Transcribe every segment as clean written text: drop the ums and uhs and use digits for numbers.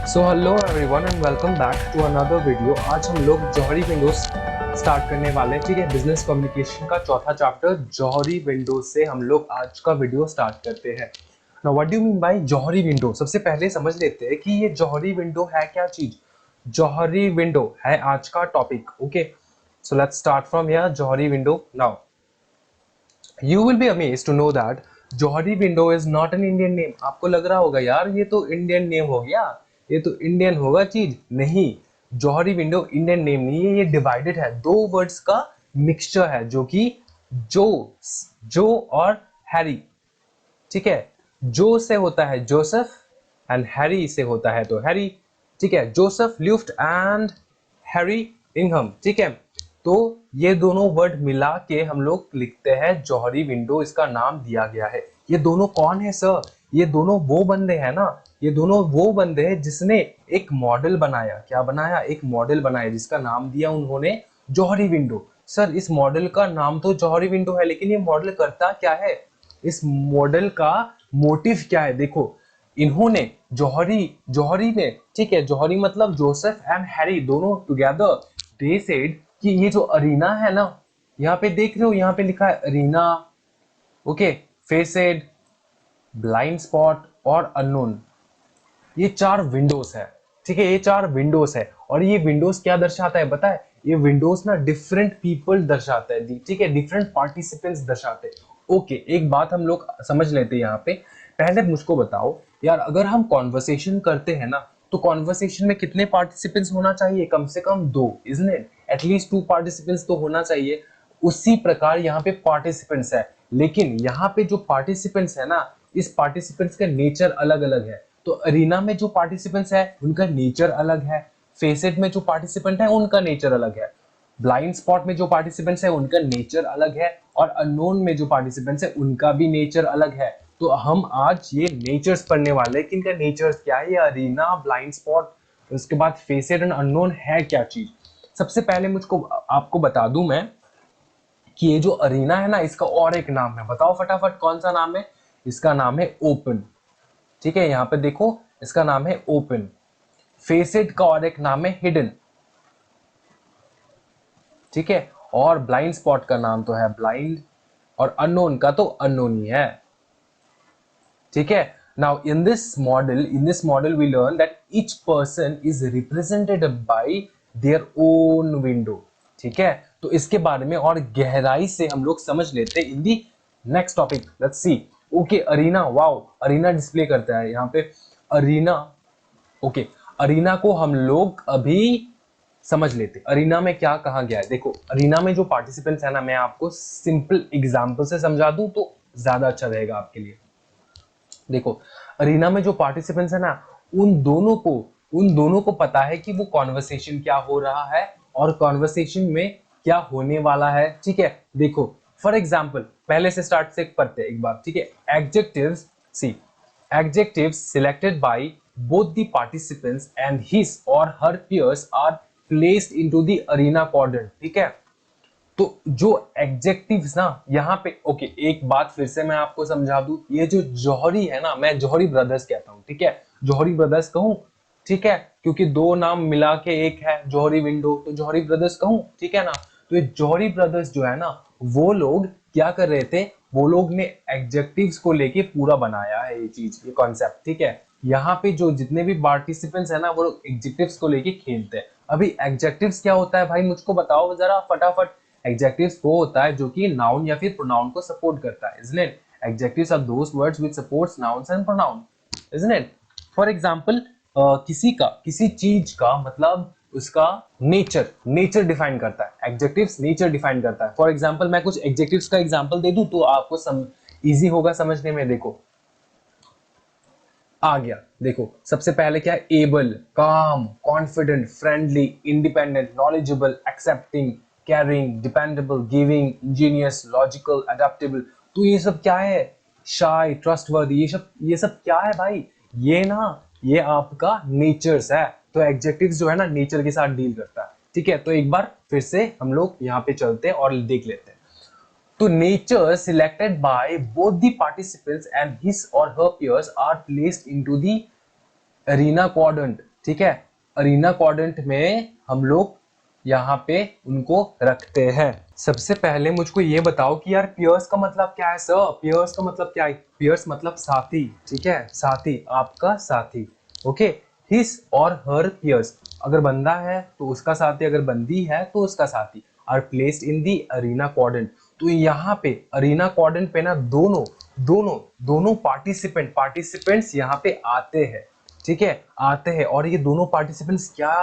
So hello everyone and welcome back to another video. आज हम लोग जौहरी विंडोज स्टार्ट करने वाले हैं। ठीक है, बिजनेस कम्युनिकेशन का चौथा चैप्टर जौहरी विंडोज से हम लोग आज का वीडियो स्टार्ट करते हैं। Now what do you mean by Johari window? सबसे पहले समझ लेते हैं कि ये जौहरी विंडो है क्या चीज। जौहरी विंडो है आज का topic. Okay, so let's start from here. Johari window. Now you will be amazed to know that Johari window is not an Indian name। आपको लग रहा होगा यार ये तो इंडियन नेम हो गया, ये तो इंडियन होगा चीज। नहीं, जौहरी विंडो इंडियन नेम नहीं है, ये डिवाइडेड है, दो वर्ड्स का मिक्सचर है जो कि जो जो और हैरी। ठीक है, जो से होता है जोसेफ एंड हैरी से होता है तो हैरी। ठीक है, जोसेफ ल्यूफ्ट एंड हैरी इंघम। ठीक है, तो ये दोनों वर्ड मिला के हम लोग लिखते हैं जौहरी विंडो, इसका नाम दिया गया है। ये दोनों कौन है सर? ये दोनों वो बंदे हैं ना, ये दोनों वो बंदे हैं जिसने एक मॉडल बनाया। क्या बनाया? एक मॉडल बनाया जिसका नाम दिया उन्होंने जौहरी विंडो। सर इस मॉडल का नाम तो जौहरी विंडो है, लेकिन ये मॉडल करता क्या है? इस मॉडल का मोटिव क्या है? देखो, इन्होंने जौहरी जौहरी ने, ठीक है, जौहरी मतलब जोसेफ एंड हैरी दोनों टुगेदर, दे सेड कि ये जो अरीना है ना, यहाँ पे देख रहे हो, यहाँ पे लिखा है arena, okay, facade, blind spot और अननोन, ये चार विंडोज है। ठीक है, ये चार विंडोज है। और ये विंडोज क्या दर्शाता है पता है? ये विंडोज ना डिफरेंट पीपल दर्शाता है। ठीक है, डिफरेंट पार्टिसिपेंट्स दर्शाते हैं। ओके, एक बात हम लोग समझ लेते हैं यहाँ पे। पहले मुझको बताओ यार, अगर हम कॉन्वर्सेशन करते हैं ना, तो कॉन्वर्सेशन में कितने पार्टिसिपेंट्स होना चाहिए? कम से कम दो, isn't it? At least to participants तो होना चाहिए। उसी प्रकार यहाँ पे पार्टिसिपेंट्स है, लेकिन यहाँ पे जो पार्टिसिपेंट्स है ना, इस पार्टिसिपेंट्स का नेचर अलग अलग है। तो अरीना में जो पार्टिसिपेंट्स है उनका नेचर अलग है, फेसेट में जो पार्टिसिपेंट है उनका नेचर अलग है, ब्लाइंड स्पॉट में जो पार्टिसिपेंट्स है उनका नेचर अलग है, और अननोन में जो पार्टिसिपेंट्स है उनका भी नेचर अलग है। तो हम आज ये नेचर्स पढ़ने वाले हैं कि इनका नेचर्स क्या है। ये अरीना, ब्लाइंड स्पॉट, उसके बाद फेसेट एंड अननोन है क्या चीज। सबसे पहले मुझको आपको बता दूं मैं कि ये जो अरीना है ना, इसका और एक नाम है। बताओ फटाफट कौन सा नाम है? इसका नाम है ओपन। ठीक है, यहां पे देखो, इसका नाम है ओपन। फेसेट का और एक नाम है हिडन। ठीक है, और ब्लाइंड स्पॉट का नाम तो है ब्लाइंड, और अननोन का तो अननोन ही है। ठीक है, now in this model we learn that each person is represented by their own window. ठीक है, तो इसके बारे में और गहराई से हम लोग समझ लेते हैं in the next topic. Let's see. Okay, arena, wow, arena display करता है यहाँ पे अरीना। ओके, अरीना को हम लोग अभी समझ लेते। अरीना में क्या कहा गया है? देखो, अरीना में जो पार्टिसिपेंट्स है ना, मैं आपको सिंपल एग्जांपल से समझा दूं तो ज्यादा अच्छा रहेगा आपके लिए। देखो, अरीना में जो पार्टिसिपेंट्स है ना, उन दोनों को पता है कि वो कॉन्वर्सेशन क्या हो रहा है और कॉन्वर्सेशन में क्या होने वाला है। ठीक है, देखो, फॉर एग्जाम्पल, पहले से स्टार्ट से पढ़ते हैं एक बार। ठीक है, adjectives, see, adjectives selected by both the participants and his or her peers are placed into the arena quadrant। ठीक है, तो जो एडजेक्टिव्स ना यहाँ पे, ओके, एक बात फिर से मैं आपको समझा दूं, ये जो जौहरी है ना, मैं जौहरी ब्रदर्स कहता हूँ। ठीक है, जौहरी ब्रदर्स कहूँ, ठीक है, क्योंकि दो नाम मिला के एक है जौहरी विंडो, तो जौहरी ब्रदर्स कहूँ, ठीक है ना। तो ये जौहरी ब्रदर्स जो है ना, वो लोग क्या कर रहे थे? वो लोग ने एडजेक्टिव्स को लेके पूरा बनाया है ये चीज, ये कॉन्सेप्ट। ठीक है, यहाँ पे जो जितने भी पार्टिसिपेंट्स है ना, वो लोग एडजेक्टिव्स को लेके खेलते हैं। अभी एडजेक्टिव्स क्या होता है भाई, मुझको बताओ जरा फटाफट। एडजेक्टिव्स वो होता है जो कि नाउन या फिर प्रोनाउन को सपोर्ट करता है, isn't it? Adjectives are those words which supports nouns and pronoun, isn't it? For example, किसी चीज का मतलब उसका नेचर डिफाइन करता है। एडजेक्टिव्स नेचर डिफाइन करता है। फॉर एग्जाम्पल, मैं कुछ एडजेक्टिव्स का एग्जाम्पल दे दूं तो आपको इजी होगा समझने में। देखो, आ गया। देखो, सबसे पहले क्या है? एबल, काम, confident, friendly, independent, knowledgeable, accepting, carrying, dependable, giving, Angénieux, logical, adaptable. तो ये सब क्या है? शाय, ट्रस्टवर्दी, ये सब क्या है भाई? ये ना, ये आपका नेचर्स है। तो एडजेक्टिव्स जो है ना, नेचर के साथ डील करता है। ठीक है, तो एक बार फिर से हम लोग यहाँ पे चलते हैं और देख लेते हैं। तो nature selected by both the participants and his or her peers are placed into the arena quadrant। ठीक है, अरीना क्वाड्रेंट में हम लोग यहाँ पे उनको रखते हैं। सबसे पहले मुझको ये बताओ कि यार पियर्स का मतलब क्या है सर? पियर्स का मतलब क्या है? पियर्स मतलब साथी, ठीक है, साथी, आपका साथी। ओके, हिज और हर पियर्स, अगर बंदा है तो उसका साथी, अगर बंदी है तो उसका साथी, are placed in the arena quadrant. तो यहाँ पे अरीना क्वाड्रेंट पे ना दोनों दोनों दोनों पार्टिसिपेंट्स यहाँ पे आते हैं, ठीक है, आते हैं। और ये दोनों पार्टिसिपेंट्स क्या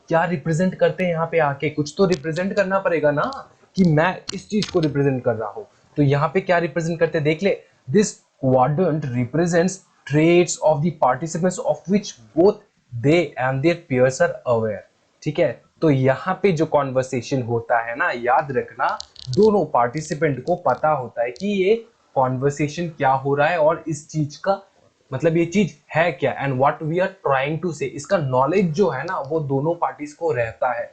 क्या रिप्रेजेंट करते हैं यहाँ पे आके? कुछ तो रिप्रेजेंट करना पड़ेगा ना, कि मैं इस चीज को रिप्रेजेंट कर रहा हूँ। तो यहाँ पे क्या रिप्रेजेंट करते हैं देख ले, this quadrant represents traits of the participants of which both they and their peers are aware. ठीक है, तो यहाँ पे जो कॉन्वर्सेशन होता है ना, याद रखना, दोनों पार्टिसिपेंट को पता होता है कि ये कॉन्वर्सेशन क्या हो रहा है और इस चीज का मतलब ये चीज है क्या, and what we are trying to say. इसका नॉलेज जो है ना वो दोनों पार्टीज को रहता है।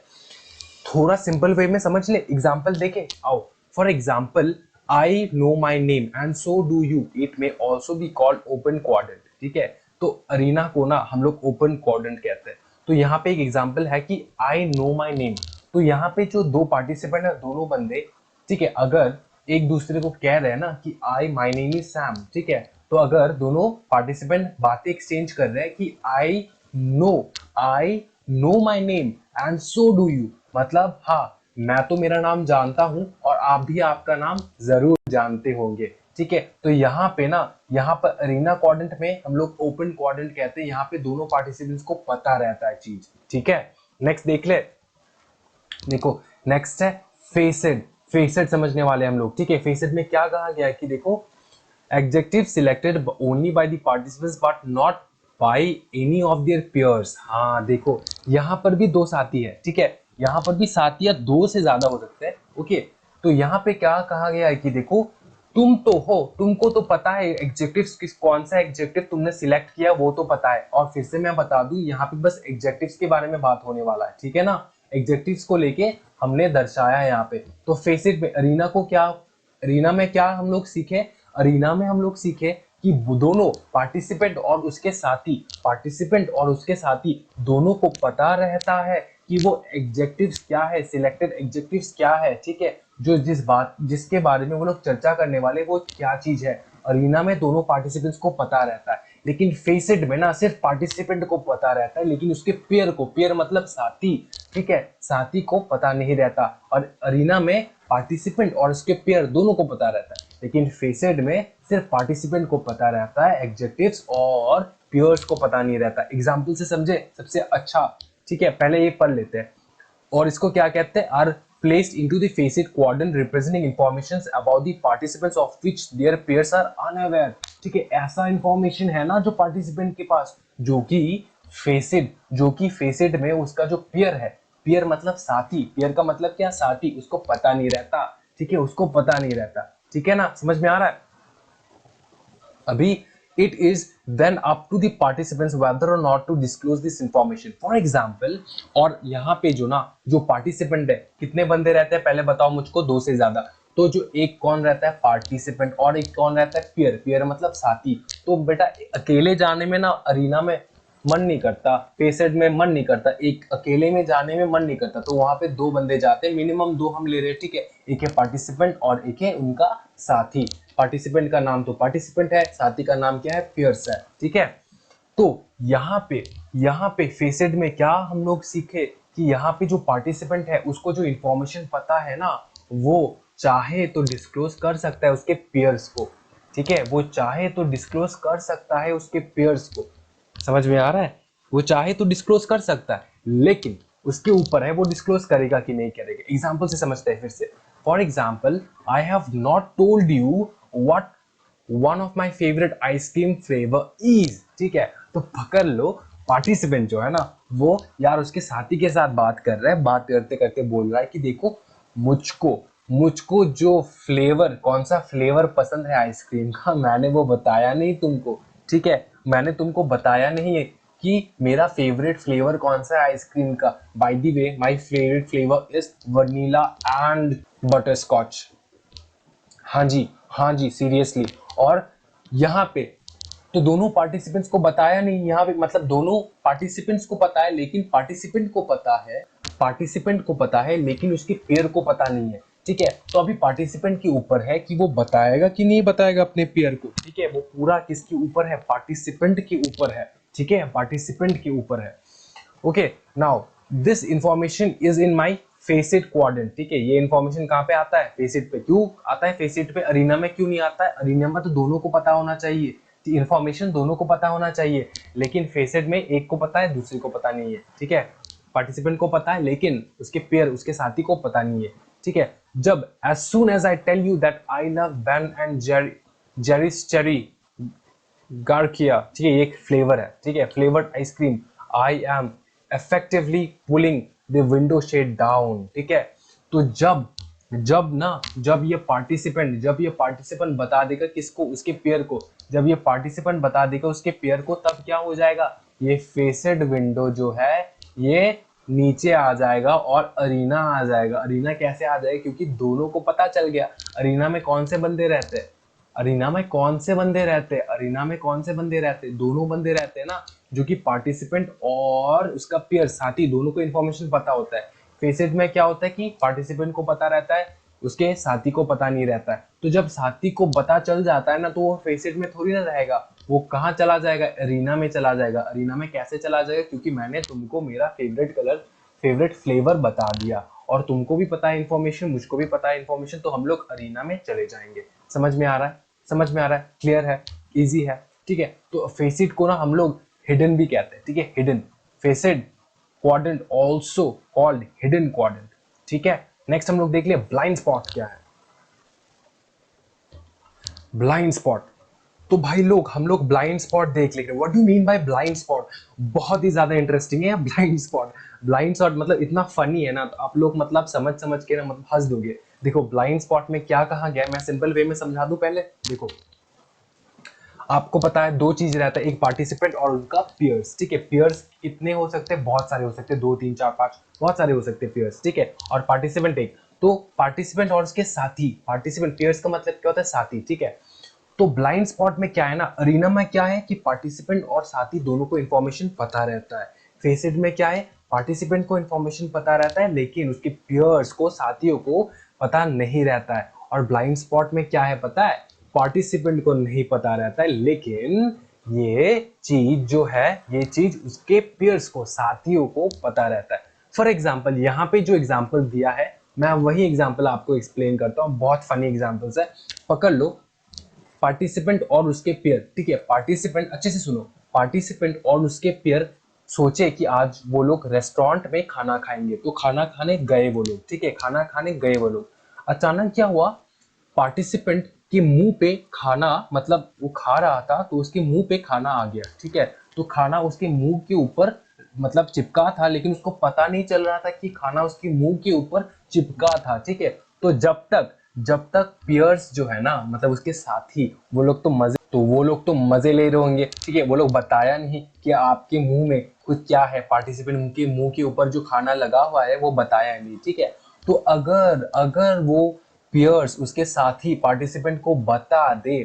थोड़ा सिंपल वे में समझ ले, एग्जांपल देखे आओ। For example, I know my name and so do you, it may also be called open quadrant. ठीक है, तो अरीना को ना हम लोग ओपन क्वाड्रेंट कहते हैं। तो यहाँ पे एक एग्जांपल है कि आई नो माय नेम। तो यहाँ पे जो दो पार्टिसिपेंट है, दोनों बंदे, ठीक है, अगर एक दूसरे को कह रहे हैं ना कि I my name is Sam, ठीक है, तो अगर दोनों पार्टिसिपेंट बातें एक्सचेंज कर रहे हैं कि I know my name and so do you, मतलब हाँ, मैं तो मेरा नाम जानता हूं और आप भी आपका नाम जरूर जानते होंगे। ठीक है, तो यहाँ पे ना, यहाँ पर अरीना क्वाड्रेंट में हम लोग ओपन क्वाड्रेंट कहते हैं। यहाँ पे दोनों पार्टिसिपेंट्स को पता रहता है चीज। ठीक है, नेक्स्ट देख ले। देखो नेक्स्ट है फेसेड। फेसेड समझने वाले हम लोग। ठीक है, फेसेड में क्या कहा गया है कि देखो, adjective selected only by the participants but not by any of their pairs. हाँ देखो, यहाँ पर भी दो साथी है, ठीक है, यहाँ पर भी साथी या दो से ज्यादा हो सकते हैं। ओके, तो यहाँ पे क्या कहा गया है कि देखो, तुम तो हो, तुमको तो पता है एडजेक्टिव्स किस, कौन सा एडजेक्टिव तुमने सिलेक्ट किया वो तो पता है। और फिर से मैं बता दूं, यहाँ पे बस एडजेक्टिव्स के बारे में बात होने वाला है, ठीक है ना, एडजेक्टिव्स को लेके हमने दर्शाया है यहाँ पे। तो फेस इट में अरीना को क्या, अरीना में क्या हम लोग सीखे, अरीना में हम लोग सीखे कि दोनों पार्टिसिपेंट और उसके साथी, पार्टिसिपेंट और उसके साथी दोनों को पता रहता है कि वो एडजेक्टिव्स क्या है, सिलेक्टेड एडजेक्टिव्स क्या है। ठीक है, जो जिसके बारे में वो लोग चर्चा करने वाले वो क्या चीज है। अरीना में दोनों पार्टिसिपेंट्स को पता रहता है, लेकिन फेसेड में ना सिर्फ पार्टिसिपेंट को पता रहता है, लेकिन उसके पेयर को, पेयर मतलब साथी, ठीक है, साथी को पता नहीं रहता। और अरीना में पार्टिसिपेंट और उसके पेयर दोनों को पता रहता है, लेकिन फेसेड में सिर्फ पार्टिसिपेंट को पता रहता है, एडजेक्टिव्स और पेयर्स को पता नहीं रहता। एग्जाम्पल से समझे सबसे अच्छा। ठीक है, पहले ये पढ़ लेते हैं। और इसको क्या कहते हैं, are placed into the facet quadrant representing informations about the participants of which their peers are unaware। ठीक है, ऐसा इंफॉर्मेशन है ना जो पार्टिसिपेंट के पास, जो कि फेसेड में उसका जो पेयर है, पेयर मतलब साथी, पेयर का मतलब क्या, साथी, उसको पता नहीं रहता। ठीक है, उसको पता नहीं रहता। ठीक है ना, समझ में आ रहा है अभी? It is then up to the participants whether or not to disclose this information. For example, और यहाँ पे जो पार्टिसिपेंट है, कितने बंदे रहते हैं पहले बताओ मुझको? दो से ज्यादा। तो जो एक कौन रहता है, पार्टिसिपेंट, और एक कौन रहता है, पेयर। पेयर मतलब साथी। तो बेटा अकेले जाने में ना अरीना में मन नहीं करता, पेसेड में मन नहीं करता, एक अकेले में जाने में मन नहीं करता, तो वहां पे दो बंदे जाते हैं, मिनिमम दो हम ले रहे हैं। ठीक है, एक है पार्टिसिपेंट और एक है उनका साथी। पार्टिसिपेंट का नाम तो पार्टिसिपेंट है, साथी का नाम क्या है, पियर्स है। ठीक है, तो यहाँ पे फेसेड में क्या हम लोग सीखे कि यहाँ पे जो पार्टिसिपेंट है उसको जो इंफॉर्मेशन पता है ना, वो चाहे तो डिस्क्लोज कर सकता है उसके पेयर्स को। ठीक है, वो चाहे तो डिस्क्लोज कर सकता है उसके पेयर्स को। समझ में आ रहा है? वो चाहे तो डिस्क्लोज कर सकता है, लेकिन उसके ऊपर है वो डिस्क्लोज करेगा कि नहीं करेगा। एग्जाम्पल से समझते हैं फिर से। For example, I have not told you what one of my favourite ice cream flavour is. ठीक है, तो पकड़ लो, पार्टिसिपेंट जो है ना वो यार उसके साथी के साथ बात कर रहा है, बात करते करते बोल रहा है कि देखो मुझको जो फ्लेवर, कौन सा फ्लेवर पसंद है आइसक्रीम का, मैंने वो बताया नहीं तुमको। ठीक है, मैंने तुमको बताया नहीं है कि मेरा फेवरेट फ्लेवर कौन सा है आइसक्रीम का। By the way, my favourite flavour is vanilla and butterscotch. हाँ जी सीरियसली। और यहाँ पे तो दोनों पार्टिसिपेंट्स को बताया नहीं यहाँ पे, मतलब दोनों पार्टिसिपेंट्स को पता है लेकिन पार्टिसिपेंट को पता है लेकिन उसके पेयर को पता नहीं है। ठीक है, तो अभी पार्टिसिपेंट के ऊपर है कि वो बताएगा कि नहीं बताएगा अपने पेयर को। ठीक है, वो पूरा किसके ऊपर है? पार्टिसिपेंट के ऊपर है। ठीक है, पार्टिसिपेंट के ऊपर है। Okay, now this information is in my face it quadrant. ठीक है, ये इंफॉर्मेशन कहाँ पे आता है? फेसिट पे। क्यों आता है फेसिट पे? अरीना में क्यों नहीं आता है? अरीना में तो दोनों को पता होना चाहिए, इंफॉर्मेशन दोनों को पता होना चाहिए, लेकिन फेसिट में एक को पता है, दूसरे को पता नहीं है। ठीक है, पार्टिसिपेंट को पता है लेकिन उसके पेयर, उसके साथी को पता नहीं है। ठीक है, जब as soon as I tell you that I love Ben and Jerry's Cherry Garcia, ठीक है, ये एक फ्लेवर है। ठीक है, flavoured ice cream, I am effectively pulling the window shade down। ठीक है, तो जब ये पार्टिसिपेंट बता देगा किसको? उसके पेयर को। जब ये पार्टिसिपेंट बता देगा उसके पेयर को, तब क्या हो जाएगा? ये फेसेड विंडो जो है ये नीचे आ जाएगा और अरीना आ जाएगा। अरीना कैसे आ जाएगा? क्योंकि दोनों को पता चल गया अरीना में कौन से बंदे रहते हैं। अरीना में कौन से बंदे रहते हैं? अरीना में कौन से बंदे रहते हैं? दोनों बंदे रहते हैं ना, जो कि पार्टिसिपेंट और उसका पेयर, साथी, दोनों को इन्फॉर्मेशन पता होता है। फेसेट में क्या होता है कि पार्टिसिपेंट को पता रहता है, उसके साथी को पता नहीं रहता है। तो जब साथी को पता चल जाता है ना, तो वो फेसेट में थोड़ी ना रहेगा, वो कहाँ चला जाएगा? अरीना में चला जाएगा। अरीना में कैसे चला जाएगा? क्योंकि मैंने तुमको मेरा फेवरेट कलर, फेवरेट फ्लेवर बता दिया और तुमको भी पता है इन्फॉर्मेशन, मुझको भी पता है इन्फॉर्मेशन, तो हम लोग अरीना में चले जाएंगे। समझ में आ रहा है? समझ में आ रहा है? क्लियर है? इजी है? ठीक है, तो फेसिट को ना हम लोग हिडन भी कहते हैं। ठीक है, hidden, facade quadrant also called hidden quadrant. ठीक है, नेक्स्ट हम लोग देख लिया ब्लाइंड स्पॉट क्या है। ब्लाइंड स्पॉट, तो भाई लोग हम लोग ब्लाइंड स्पॉट देख लेंगे। What do mean by blind spot? बहुत ही ज्यादा इंटरेस्टिंग है ब्लाइंड स्पॉट। ब्लाइंड स्पॉट मतलब इतना फनी है ना, तो आप लोग मतलब समझ के ना मतलब हंस दोगे। देखो ब्लाइंड स्पॉट में क्या कहा गया है, मैं सिंपल वे में समझा दूं पहले। देखो, आपको पता है दो चीज रहता है, एक पार्टिसिपेंट और उनका पेयर्स। ठीक है, पेयर्स कितने हो सकते हैं? बहुत सारे हो सकते हैं, 2 3 4 5, बहुत सारे हो सकते हैं पेयर्स। ठीक है, और पार्टिसिपेंट एक। तो पार्टिसिपेंट और उसके साथी, पार्टिसिपेंट, पेयर्स का मतलब क्या होता है? साथी। ठीक है, तो ब्लाइंड स्पॉट में क्या है ना, अरीना में क्या है कि पार्टिसिपेंट और साथी दोनों को इन्फॉर्मेशन पता रहता है। फेसिड में क्या है? पार्टिसिपेंट को इन्फॉर्मेशन पता रहता है लेकिन उसके पेयर्स को, साथियों को पता नहीं रहता है। और ब्लाइंड स्पॉट में क्या है पता है? पार्टिसिपेंट को नहीं पता रहता है लेकिन ये चीज जो है, ये चीज उसके पेयर्स को, साथियों को पता रहता है। फॉर एग्जाम्पल, यहाँ पे जो एग्जाम्पल दिया है, मैं वही एग्जाम्पल आपको एक्सप्लेन करता हूँ। बहुत फनी एग्जाम्पल्स है, पकड़ लो। पार्टिसिपेंट और उसके पेयर, ठीक है, पार्टिसिपेंट, अच्छे से सुनो, पार्टिसिपेंट और उसके पेयर सोचे कि आज वो लोग रेस्टोरेंट में खाना खाएंगे, तो खाना खाने गए वो लोग। ठीक है, खाना खाने गए वो लोग। अचानक क्या हुआ? पार्टिसिपेंट के मुंह पे खाना, मतलब वो खा रहा था तो उसके मुंह पे खाना आ गया। ठीक है, तो खाना उसके मुंह के ऊपर मतलब चिपका था, लेकिन उसको पता नहीं चल रहा था कि खाना उसके मुंह के ऊपर चिपका था। ठीक है, तो जब तक पियर्स जो है ना, मतलब उसके साथी, वो लोग तो मजे ले रहे होंगे। ठीक है, वो लोग बताया नहीं कि आपके मुंह में कुछ क्या है, पार्टिसिपेंट के मुंह के ऊपर जो खाना लगा हुआ है वो बताया नहीं। ठीक है, तो अगर अगर वो पियर्स उसके साथी पार्टिसिपेंट को बता दे,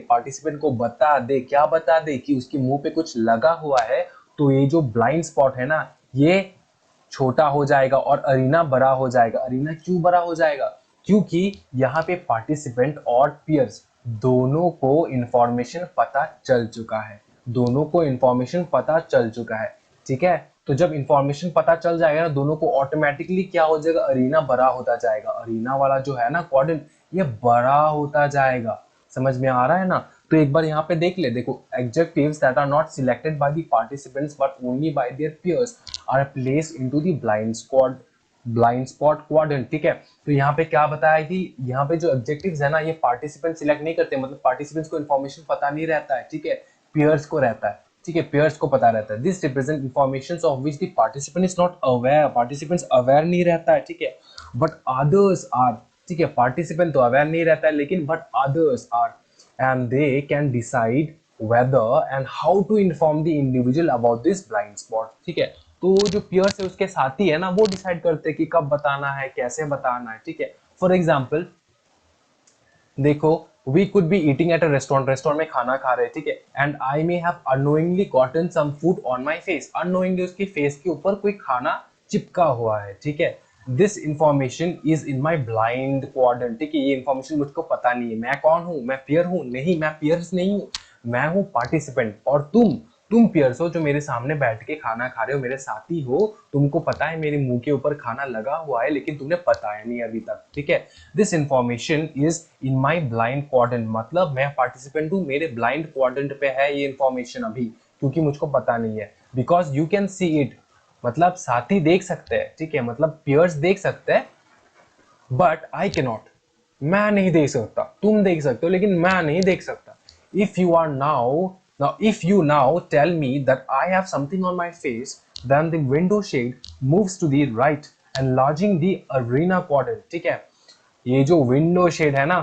क्या बता दे? कि उसके मुंह पे कुछ लगा हुआ है, तो ये जो ब्लाइंड स्पॉट है ना, ये छोटा हो जाएगा और अरीना बड़ा हो जाएगा। अरीना क्यों बड़ा हो जाएगा? क्योंकि यहाँ पे पार्टिसिपेंट और पियर्स दोनों को इंफॉर्मेशन पता चल चुका है, दोनों को इंफॉर्मेशन पता चल चुका है। ठीक है, तो जब इंफॉर्मेशन पता चल जाएगा ना दोनों को, ऑटोमेटिकली क्या हो जाएगा? अरीना बड़ा होता जाएगा। अरीना वाला जो है ना क्वाड्रेंट, ये बड़ा होता जाएगा। समझ में आ रहा है ना? तो एक बार यहाँ पे देख ले। देखो, adjectives that are not selected by the participants but only by their peers are placed into the blind spot quadrant. ठीक है, तो यहाँ पे क्या बताया कि यहाँ पे जो एडजेक्टिव्स है ना, ये पार्टिसिपेंट सिलेक्ट नहीं करते, मतलब पार्टिसिपेंट्स को इन्फॉर्मेशन पता नहीं रहता है। ठीक है, पेयर्स को रहता है। ठीक है, पेयर्स को पता रहता है। This represent information of which the participant is not aware, participants aware नहीं रहता है। ठीक है, बट अदर्स आर। ठीक है, पार्टिसिपेंट तो अवेयर नहीं रहता है लेकिन but others are, and they can decide whether and how to inform the individual about this blind spot। ठीक है, तो जो peers है, उसके साथी है ना, वो डिसाइड करते हैं कि कब बताना है, कैसे बताना है। ठीक है, फॉर एग्जाम्पल देखो, we could be eating at a restaurant में खाना खा रहे, ठीक है, and I may have unknowingly gotten some food on my face, unknowingly उसकी फेस के ऊपर कोई खाना चिपका हुआ है, ठीक है। This information is in my blind quadrant, ठीक है, ये इंफॉर्मेशन मुझको पता नहीं है। मैं कौन हूँ? मैं पियर हूँ? नहीं, मैं पियर्स नहीं हूँ, मैं हूँ पार्टिसिपेंट। और तुम पियर्स हो जो मेरे सामने बैठ के खाना खा रहे हो, मेरे साथी हो, तुमको पता है मेरे मुंह के ऊपर खाना लगा हुआ है, लेकिन तुमने बताया नहीं अभी तक, ठीक है। This information is in my blind quadrant, मतलब मैं पार्टिसिपेंट हूँ, मेरे ब्लाइंड क्वाड्रेंट पे है ये इंफॉर्मेशन अभी, क्योंकि मुझको पता नहीं है। Because you can see it, मतलब साथी देख सकते हैं, ठीक है, मतलब पियर्स देख सकते हैं, बट आई के नॉट, मैं नहीं देख सकता। तुम देख सकते हो लेकिन मैं नहीं देख सकता। If you are now if you now tell me that I have something on my face, then the window shade moves to the right, enlarging the arena quadrant, ठीक है। ये जो विंडो शेड है ना,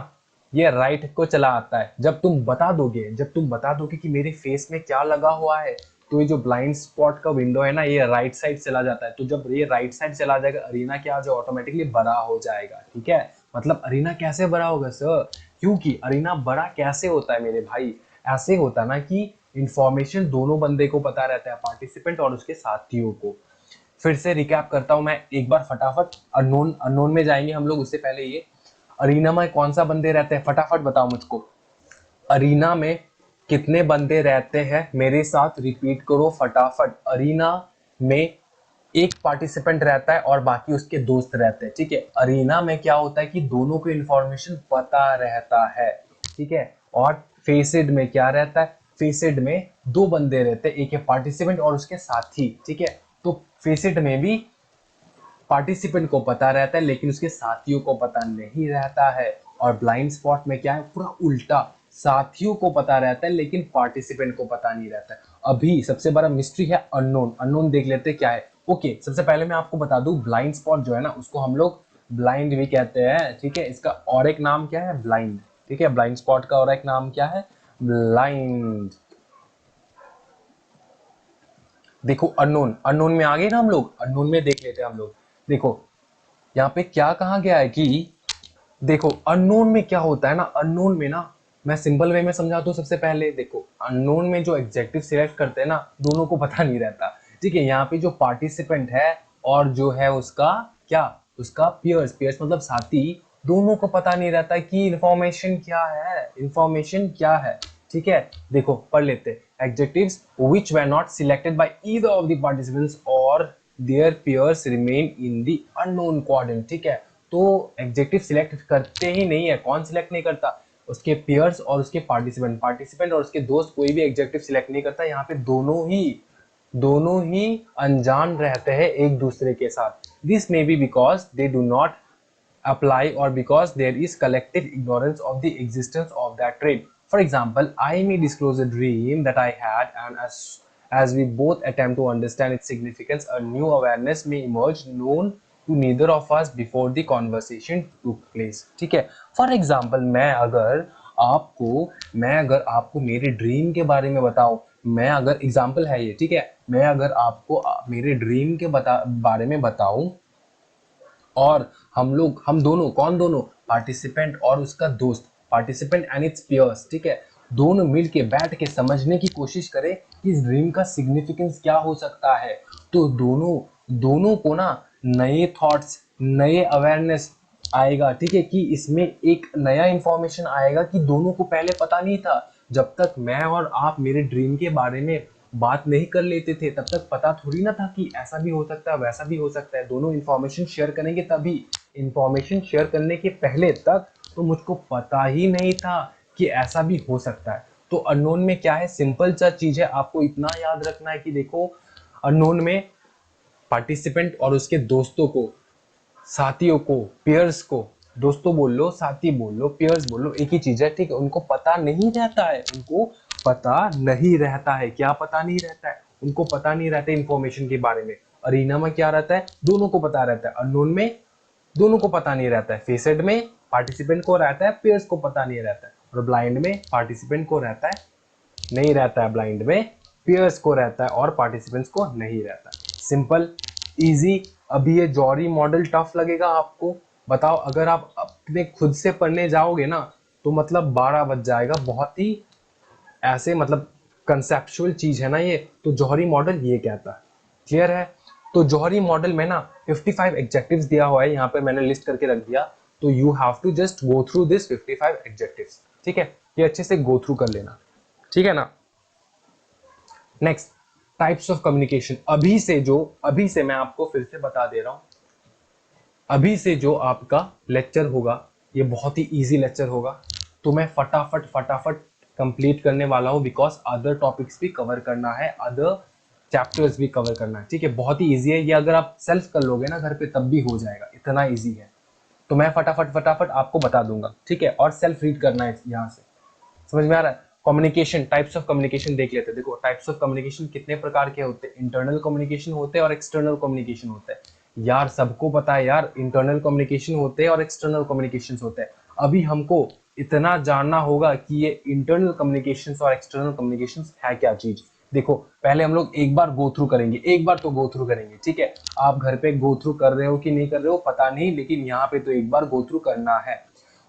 ये राइट को चला आता है। जब तुम बता दोगे कि मेरे फेस में क्या लगा हुआ है, तो ये जो ब्लाइंड स्पॉट का विंडो है ना, ये राइट साइड चला जाता है। तो जब ये राइट साइड चला जाएगा, अरीना क्या जो ऑटोमेटिकली बड़ा हो जाएगा, ठीक है। मतलब अरीना कैसे बड़ा होगा सर? क्योंकि अरीना बड़ा कैसे होता है मेरे भाई? ऐसे होता ना कि इंफॉर्मेशन दोनों बंदे को पता रहता है, पार्टिसिपेंट और उसके साथियों को। फिर से रिकैप करता हूं मैं एक बार फटाफट। अननोन में जाएंगे हम लोग, उससे पहले ये अरीना में कौन सा बंदे रहते हैं, फटाफट बताओ मुझको। अरीना में कितने बंदे रहते हैं? मेरे साथ रिपीट करो फटाफट। अरीना में एक पार्टिसिपेंट रहता है और बाकी उसके दोस्त रहते हैं, ठीक है। अरीना में क्या होता है कि दोनों को इंफॉर्मेशन पता रहता है, ठीक है। और फेसिड में क्या रहता है? फेसिड में दो बंदे रहते हैं, एक है पार्टिसिपेंट और उसके साथी, ठीक है। तो फेसिड में भी पार्टिसिपेंट को पता रहता है लेकिन उसके साथियों को पता नहीं रहता है। और ब्लाइंड स्पॉट में क्या है? पूरा उल्टा, साथियों को पता रहता है लेकिन पार्टिसिपेंट को पता नहीं रहता है। अभी सबसे बड़ा मिस्ट्री है अननोन। अननोन देख लेते हैं क्या है। ओके, सबसे पहले मैं आपको बता दूं, ब्लाइंड स्पॉट जो है ना, उसको हम लोग ब्लाइंड भी कहते हैं, ठीक है। इसका और एक नाम क्या है? ब्लाइंड, ठीक है। ब्लाइंड स्पॉट का और एक नाम क्या है? ब्लाइंड। देखो अननोन में आ गए ना हम लोग, अननोन में देख लेते हैं हम लोग। देखो यहाँ पे क्या कहा गया है कि देखो अननोन में क्या होता है ना, अननोन में ना, मैं सिंपल वे में समझाता हूँ। सबसे पहले देखो, अननोन में जो एग्जेक्टिव सिलेक्ट करते हैं ना, दोनों को पता नहीं रहता, ठीक है। यहाँ पे जो पार्टिसिपेंट है और जो है उसका क्या, उसका पियर्स, पियर्स मतलब साथी, दोनों को पता नहीं रहता कि इंफॉर्मेशन क्या है, इंफॉर्मेशन क्या है, ठीक है। देखो पढ़ लेते हैं। Adjectives which were not selected by either of the participants और their peers remain in the unknown quadrant, ठीक है। तो एडजेक्टिव सिलेक्ट करते ही नहीं है। कौन सिलेक्ट नहीं करता? उसके पियर्स और उसके पार्टिसिपेंट, पार्टिसिपेंट और उसके दोस्त कोई भी एडजेक्टिव सिलेक्ट नहीं करता। यहाँ पे दोनों ही अनजान रहते हैं एक दूसरे के साथ। This may be because they do not apply or because there is collective ignorance of the existence of that trait. For example, I may disclose a dream that I had, and as we both attempt to understand its significance, a new awareness may emerge known to neither of us before the conversation took place. ठीक है। For example, मैं अगर आपको मेरे dream के बारे में बताऊं, मैं अगर एग्जाम्पल है ये, ठीक है, मैं अगर आपको मेरे ड्रीम के बारे में बताऊं, और हम दोनों, कौन दोनों? पार्टिसिपेंट और उसका दोस्त, पार्टिसिपेंट एंड इट्स पियर्स, ठीक है। दोनों मिलके बैठ के समझने की कोशिश करें कि इस ड्रीम का सिग्निफिकेंस क्या हो सकता है। तो दोनों दोनों को ना नए थॉट्स, नए अवेयरनेस आएगा, ठीक है, कि इसमें एक नया इंफॉर्मेशन आएगा कि दोनों को पहले पता नहीं था। जब तक मैं और आप मेरे ड्रीम के बारे में बात नहीं कर लेते थे, तब तक पता थोड़ी ना था कि ऐसा भी हो सकता है, वैसा भी हो सकता है। दोनों इंफॉर्मेशन शेयर करेंगे तभी। इंफॉर्मेशन शेयर करने के पहले तक तो मुझको पता ही नहीं था कि ऐसा भी हो सकता है। तो अननोन में क्या है? सिंपल सा चीज है, आपको इतना याद रखना है कि देखो, अननोन में पार्टिसिपेंट और उसके दोस्तों को, साथियों को, पियर्स को, दोस्तों बोल लो, साथी बोल लो, पियर्स बोल लो, एक ही चीज है, ठीक है। उनको पता नहीं रहता है, उनको पता नहीं रहता है। क्या पता नहीं रहता है? उनको पता नहीं रहता है इंफॉर्मेशन के बारे में। अरीना में क्या रहता है? दोनों को पता रहता है। अननोन में दोनों को पता नहीं रहता है। फेसेड में पार्टिसिपेंट को रहता है, पेयर्स को पता नहीं रहता है। और ब्लाइंड में पार्टिसिपेंट को रहता है, नहीं रहता है। ब्लाइंड में पेयर्स को रहता है और पार्टिसिपेंट्स को नहीं रहता है। Simple, easy. अभी ये जॉरी मॉडल टफ लगेगा आपको? बताओ, अगर आप अपने खुद से पढ़ने जाओगे ना, तो मतलब 12 बज जाएगा। बहुत ही ऐसे मतलब कंसेप्चुअल चीज है ना ये। तो जौहरी मॉडल ये कहता है, क्लियर है। तो जौहरी मॉडल में ना 55 एग्जेक्टिव्स दिया हुआ है, यहाँ पे मैंने लिस्ट करके रख दिया। तो you have to just go through this 55 adjectives, ठीक है। ये अच्छे से गो थ्रू कर लेना, ठीक है ना। Next, types of communication. अभी से मैं आपको फिर से बता दे रहा हूं, अभी से जो आपका लेक्चर होगा ये बहुत ही इजी लेक्चर होगा। तो मैं फटाफट फटाफट कंप्लीट करने वाला हूँ, बिकॉज अदर टॉपिक्स भी कवर करना है, अदर चैप्टर्स भी कवर करना है, ठीक है। बहुत ही इजी है ये, अगर आप सेल्फ कर लोगे ना घर पे तब भी हो जाएगा, इतना इजी है। तो मैं फटाफट फटाफट आपको बता दूंगा, ठीक है। और सेल्फ रीड करना है यहाँ से, समझ में आ रहा है। कम्युनिकेशन, टाइप्स ऑफ कम्युनिकेशन देख लेते हैं। देखो टाइप्स ऑफ कम्युनिकेशन कितने प्रकार के होते हैं, इंटरनल कम्युनिकेशन होते हैं और एक्सटर्नल कम्युनिकेशन होते हैं। यार सबको पता है यार, इंटरनल कम्युनिकेशन होते हैं और एक्सटर्नल कम्युनिकेशन होते हैं। अभी हमको इतना जानना होगा कि ये इंटरनल कम्युनिकेशन और एक्सटर्नल कम्युनिकेशन है क्या चीज। देखो पहले हम लोग एक बार गो थ्रू करेंगे, एक बार तो गो थ्रू करेंगे, ठीक है। आप घर पे गो थ्रू कर रहे हो कि नहीं कर रहे हो पता नहीं, लेकिन यहाँ पे तो एक बार गो थ्रू करना है।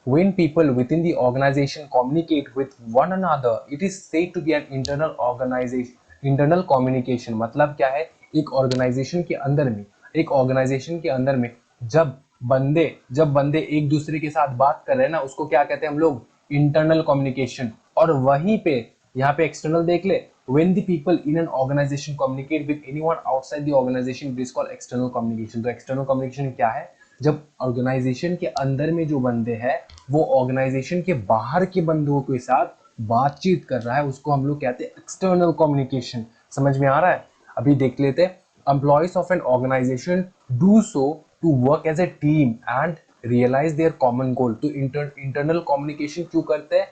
When people within the organization communicate with one another, it is said to be an internal organization, internal communication। मतलब क्या है, एक ऑर्गेनाइजेशन के अंदर में, एक ऑर्गेनाइजेशन के अंदर में जब बंदे एक दूसरे के साथ बात कर रहे हैं ना, उसको क्या कहते हैं हम लोग, इंटरनल कम्युनिकेशन। और वहीं पे यहाँ पे एक्सटर्नल देख ले, when the people in an organization communicate with anyone outside the organization, it is called external communication। तो एक्सटर्नल कम्युनिकेशन क्या है, जब ऑर्गेनाइजेशन के अंदर में जो बंदे हैं वो ऑर्गेनाइजेशन के बाहर के बंदों के साथ बातचीत कर रहा है, उसको हम लोग कहते हैं एक्सटर्नल कम्युनिकेशन। समझ में आ रहा है। अभी देख लेते हैं, employees of an organisation do so to work as a team and realise their common goal. तो इंटरनल कम्युनिकेशन क्यों करते हैं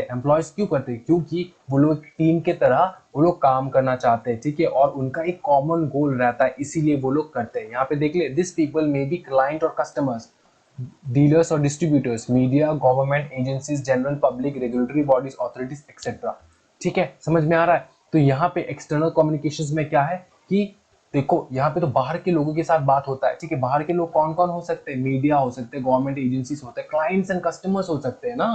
एम्प्लॉयज, क्यों करते हैं, क्योंकि वो लोग टीम के तरह वो लोग काम करना चाहते हैं, ठीक है। और उनका एक कॉमन गोल रहता है, इसीलिए वो लोग करते हैं। यहाँ पे देख ले, this people may be client और कस्टमर्स, डीलर्स और distributors, media, government agencies, general public, regulatory bodies, authorities etcetera, ठीक है। समझ में आ रहा है। तो यहाँ पे एक्सटर्नल कम्युनिकेशंस में क्या है कि देखो यहाँ पे तो बाहर के लोगों के साथ बात होता है, ठीक है। बाहर के लोग कौन कौन हो सकते हैं, मीडिया हो सकते हैं, गवर्नमेंट एजेंसीज होते हैं, क्लाइंट्स एंड कस्टमर्स हो सकते हैं ना।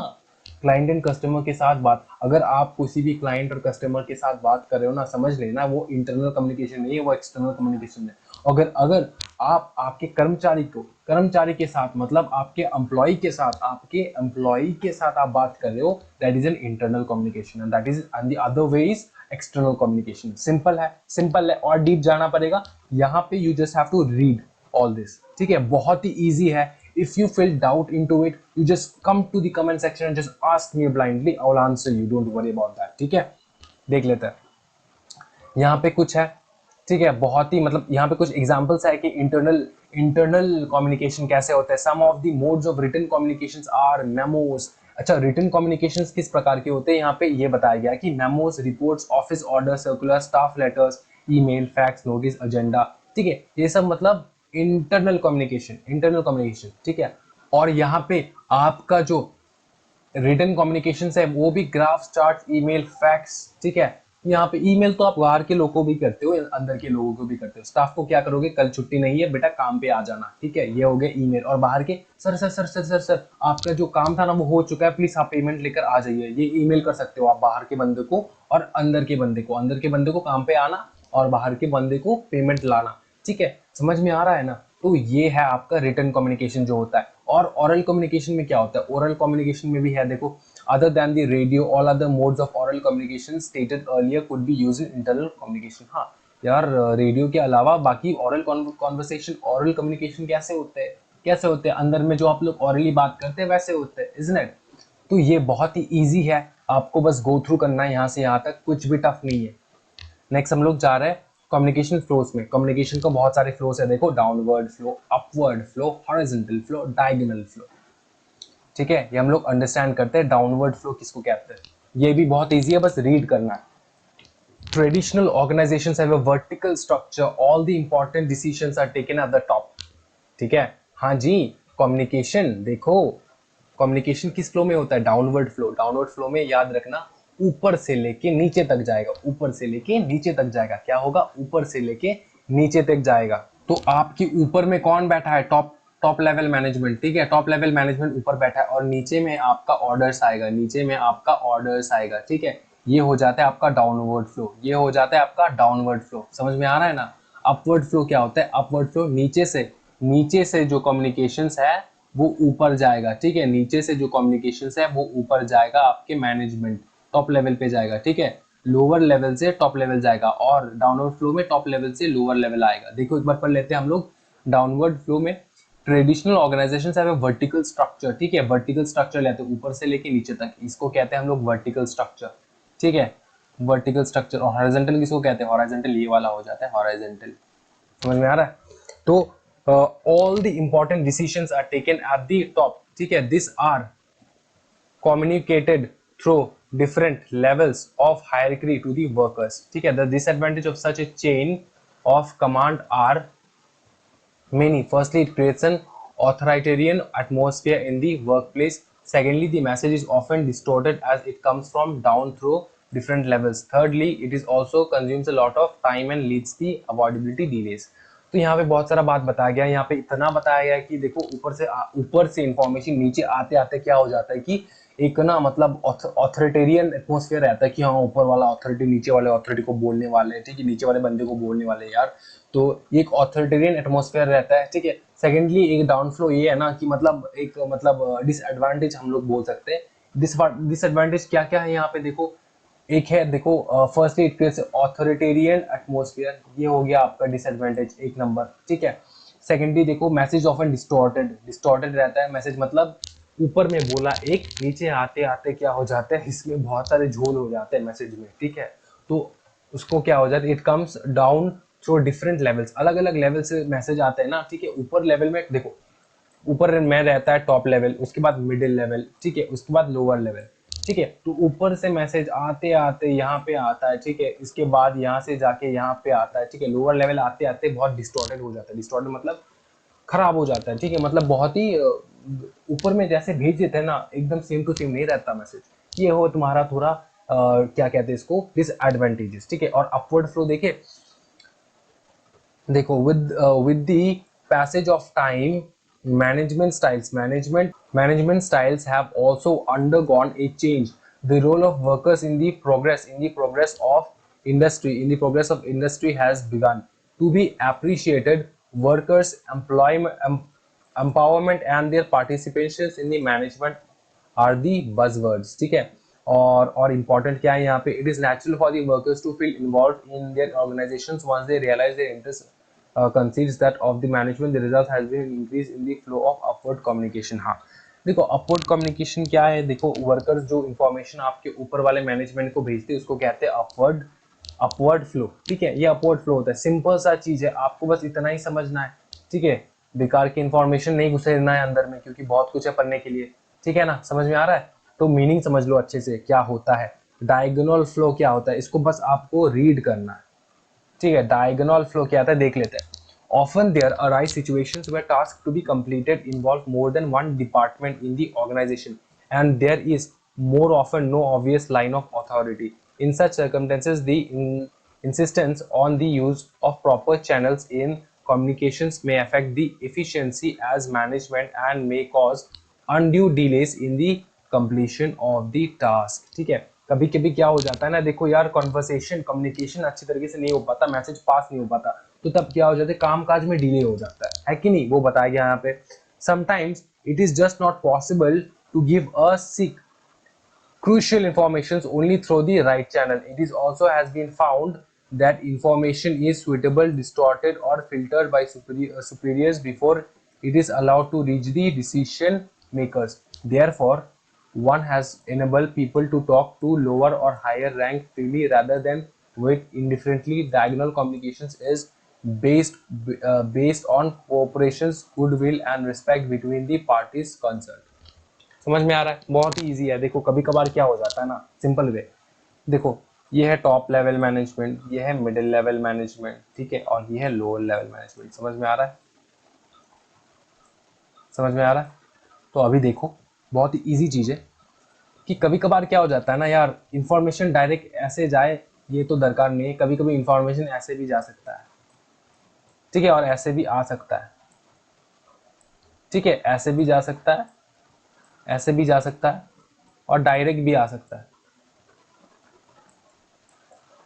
क्लाइंट एंड कस्टमर के साथ बात, अगर आप किसी भी क्लाइंट और कस्टमर के साथ बात कर रहे हो ना, समझ लेना वो इंटरनल कम्युनिकेशन नहीं है, वो एक्सटर्नल कम्युनिकेशन है। अगर अगर आप आपके कर्मचारी के साथ, मतलब आपके एम्प्लॉय के साथ आप बात कर रहे हो, that is an internal communication and that is and the other way is external communication. Simple है और डीप जाना पड़ेगा यहाँ पे, you just have to read all this, ठीक है। बहुत ही इजी है। If you feel doubt into it, you just come to the comment section and just ask me blindly. I will answer you. Don't worry about that. ठीक है, देख लेते हैं। यहाँ पे कुछ है, ठीक है, बहुत ही मतलब यहाँ पे कुछ एग्जांपल्स है कि इंटरनल कम्युनिकेशन कैसे होता है। Some of the modes of written communications are memos. अच्छा, रिटन कम्युनिकेशंस किस प्रकार के होते हैं यहाँ पे ये बताया गया कि memos, reports, office order, circular, staff letters, email, fax, notice, agenda, ठीक है। ये सब मतलब इंटरनल कम्युनिकेशन, ठीक है। और यहाँ पे आपका जो रिटन कम्युनिकेशन है वो भी ग्राफ, चार्ट, ईमेल, फैक्स, ठीक है। यहाँ पे ईमेल तो आप बाहर के लोगों को भी करते हो, अंदर के लोगों को भी करते हो। स्टाफ को क्या करोगे, कल छुट्टी नहीं है बेटा, काम पे आ जाना, ठीक है। ये हो गया ईमेल। और बाहर के, सर आपका जो काम था ना वो हो चुका है, प्लीज आप पेमेंट लेकर आ जाइए, ये ईमेल कर सकते हो आप बाहर के बंदे को और अंदर के बंदे को काम पे आना और बाहर के बंदे को पेमेंट लाना, ठीक है। समझ में आ रहा है ना। तो ये है आपका रिटन कम्युनिकेशन जो होता है। और ओरल कम्युनिकेशन में क्या होता है, ओरल कम्युनिकेशन में भी है, देखो, other than the radio all other modes of oral communication stated earlier could be used in internal communication. हाँ यार, रेडियो के अलावा बाकी ओरल कॉन्वर्सेशन, ओरल कम्युनिकेशन कैसे होते हैं अंदर में जो आप लोग ओरली बात करते हैं वैसे होते हैं, इज़न्ट इट। तो ये बहुत ही ईजी है, आपको बस गो थ्रू करना है यहाँ से यहाँ तक, कुछ भी टफ नहीं है। नेक्स्ट हम लोग जा रहे हैं कम्युनिकेशन फ्लोस में। कम्युनिकेशन का बहुत सारे फ्लोस है, देखो, downward flow, upward flow, horizontal flow, diagonal flow, ठीक है। ये हम लोग अंडरस्टैंड करते हैं डाउनवर्ड फ्लो किसको कहते हैं। ये भी बहुत इजी है, बस रीड करना है। Traditional organisations have a vertical structure, all the important decisions are taken at the top, ठीक है। हाँ जी, कम्युनिकेशन देखो, कम्युनिकेशन किस फ्लो में होता है, डाउनवर्ड फ्लो। डाउनवर्ड फ्लो में याद रखना ऊपर से लेके नीचे तक जाएगा, ऊपर से लेके नीचे तक जाएगा। क्या होगा, ऊपर से लेके नीचे तक जाएगा। तो आपके ऊपर में कौन बैठा है, टॉप टॉप लेवल मैनेजमेंट, ठीक है, टॉप लेवल मैनेजमेंट ऊपर बैठा है और नीचे में आपका ऑर्डर्स आएगा, नीचे में आपका ऑर्डर्स आएगा, ठीक है। ये हो जाता है आपका डाउनवर्ड फ्लो, ये हो जाता है आपका डाउनवर्ड फ्लो। समझ में आ रहा है ना। अपवर्ड फ्लो क्या होता है? अपवर्ड फ्लो नीचे से जो कम्युनिकेशंस है वो ऊपर जाएगा, ठीक है, नीचे से जो कम्युनिकेशंस है वो ऊपर जाएगा, आपके मैनेजमेंट टॉप लेवल पे जाएगा, ठीक है, लोअर लेवल से टॉप लेवल जाएगा, और डाउनवर्ड फ्लो में टॉप लेवल से लोअर लेवल आएगा। देखो एक बार पढ़ लेते हैं हम लोग। डाउनवर्ड फ्लो में traditional organisations have a vertical structure, ठीक है, वर्टिकल स्ट्रक्चर लेते हैं ऊपर से लेके नीचे तक, इसको कहते हैं हम लोग वर्टिकल स्ट्रक्चर, ठीक है, वर्टिकल स्ट्रक्चर। और हॉरिजॉन्टल किसको कहते हैं? हॉरिजॉन्टल ये वाला हो जाता है हॉरिजॉन्टल। समझ में आ रहा है। तो all the important decisions are taken at the top, ठीक है, this are communicated through different levels of hierarchy to the workers, ठीक है। The disadvantage of such a chain of command are many. Firstly, it creates an authoritarian atmosphere in the workplace. Secondly, the message is often distorted as it comes from down through different levels. Thirdly, it is also consumes a lot of time and leads the avoidability delays. तो यहाँ पे बहुत सारा बात बताया गया है, यहाँ पे इतना बताया गया है कि देखो ऊपर से इंफॉर्मेशन नीचे आते आते क्या हो जाता है कि एक ना मतलब ऑथोरिटेरियन एटमोसफियर रहता है कि हाँ ऊपर वाला अथॉरिटी नीचे वाले अथॉरिटी को बोलने वाले हैं, ठीक है, नीचे वाले बंदे को बोलने वाले हैं यार। तो एक ऑथोरिटेरियन एटमोसफियर रहता है, ठीक है। सेकेंडली एक डाउन फ्लो ये है ना कि मतलब एक मतलब डिसएडवांटेज हम लोग बोल सकते हैं। डिसएडवांटेज क्या क्या है यहाँ पे देखो। एक है देखो firstly it creates authoritarian atmosphere, ये हो गया आपका डिसएडवांटेज एक नंबर, ठीक है। सेकेंडली देखो मैसेज ऑफन डिस्टॉर्टेड रहता है मैसेज, मतलब ऊपर में बोला एक, नीचे आते आते क्या हो जाता है इसमें बहुत सारे झोल हो जाते हैं मैसेज में, ठीक है। तो उसको क्या हो जाता है, it comes down through different levels, अलग अलग लेवल से मैसेज आते हैं ना, ठीक है। ऊपर लेवल में देखो ऊपर में रहता है टॉप लेवल, उसके बाद मिडिल लेवल, ठीक है, उसके बाद लोअर लेवल, ठीक है। तो ऊपर से मैसेज आते आते यहाँ पे आता है, ठीक है, इसके बाद यहाँ से जाके यहाँ पे आता है, ठीक है। लोअर लेवल आते आते बहुत डिस्टॉर्टेड हो जाता है, डिस्टॉर्टेड मतलब खराब हो जाता है, ठीक है, मतलब बहुत ही ऊपर में जैसे भेज देते हैं ना एकदम सेम टू सेम नहीं रहता मैसेज। ये हो तुम्हारा थोड़ा क्या कहते हैं इसको, डिसएडवांटेजेस, ठीक है। और अपवर्ड फ्लो देखे देखो with the passage of time, management styles have also undergone a change. The role of workers in the progress of industry has begun to be appreciated. Workers empowerment and their participations in the management are the buzzwords, ठीक है। और important क्या है यहाँ पे, it is natural for the workers to feel involve in their organisations once they realise their interest concedes that of the management the result has been increase in the flow of upward communication। हाँ देखो upward communication क्या है, देखो workers जो information आपके ऊपर वाले management को भेजते हैं उसको कहते हैं अपवर्ड फ्लो, ठीक है। ये अपवर्ड फ्लो होता है, सिंपल सा चीज है, आपको बस इतना ही समझना है, ठीक है। बेकार की इंफॉर्मेशन नहीं घुसेड़ना है अंदर में क्योंकि बहुत कुछ है पढ़ने के लिए, ठीक है ना, समझ में आ रहा है। तो मीनिंग समझ लो अच्छे से क्या होता है। डायगोनल फ्लो क्या होता है, इसको बस आपको रीड करना है, ठीक है। डायगोनल फ्लो क्या आता है देख लेते हैं। Often there arise situations where tasks to be completed involve more than one department in the organization, and there is more often no obvious line of authority. In such circumstances, the insistence on the use of proper channels in communications may affect the efficiency as management and may cause undue delays in the completion of the task, ठीक है। कभी कभी क्या हो जाता है ना, देखो यार कॉन्वर्सेशन कम्युनिकेशन अच्छी तरीके से नहीं हो पाता, मैसेज पास नहीं हो पाता, तो तब क्या हो जाता है काम काज में डिले हो जाता है कि नहीं, वो बताया गया यहाँ पे। Sometimes it is just not possible to give a sick crucial informations only through the right channel. It is also has been found that information is suitable distorted or filtered by superiors before it is allowed to reach the decision makers. Therefore one has enabled people to talk to lower or higher rank freely rather than wait indifferently. Diagonal communications is based on cooperations, goodwill and respect between the parties concerned. समझ में आ रहा है, बहुत ही easy है। देखो कभी कभार क्या हो जाता है ना, सिंपल वे देखो, ये है टॉप लेवल मैनेजमेंट, ये है मिडिल लेवल मैनेजमेंट, ठीक है, और ये है लोअर लेवल मैनेजमेंट। समझ में आ रहा है, समझ में आ रहा है। तो अभी देखो बहुत ही इजी चीज है कि कभी कभार क्या हो जाता है ना यार, इंफॉर्मेशन डायरेक्ट ऐसे जाए ये तो दरकार नहीं है, कभी कभी इंफॉर्मेशन ऐसे भी जा सकता है, ठीक है, और ऐसे भी आ सकता है। ठीक है, ऐसे भी जा सकता है, ऐसे भी जा सकता है, और डायरेक्ट भी आ सकता है।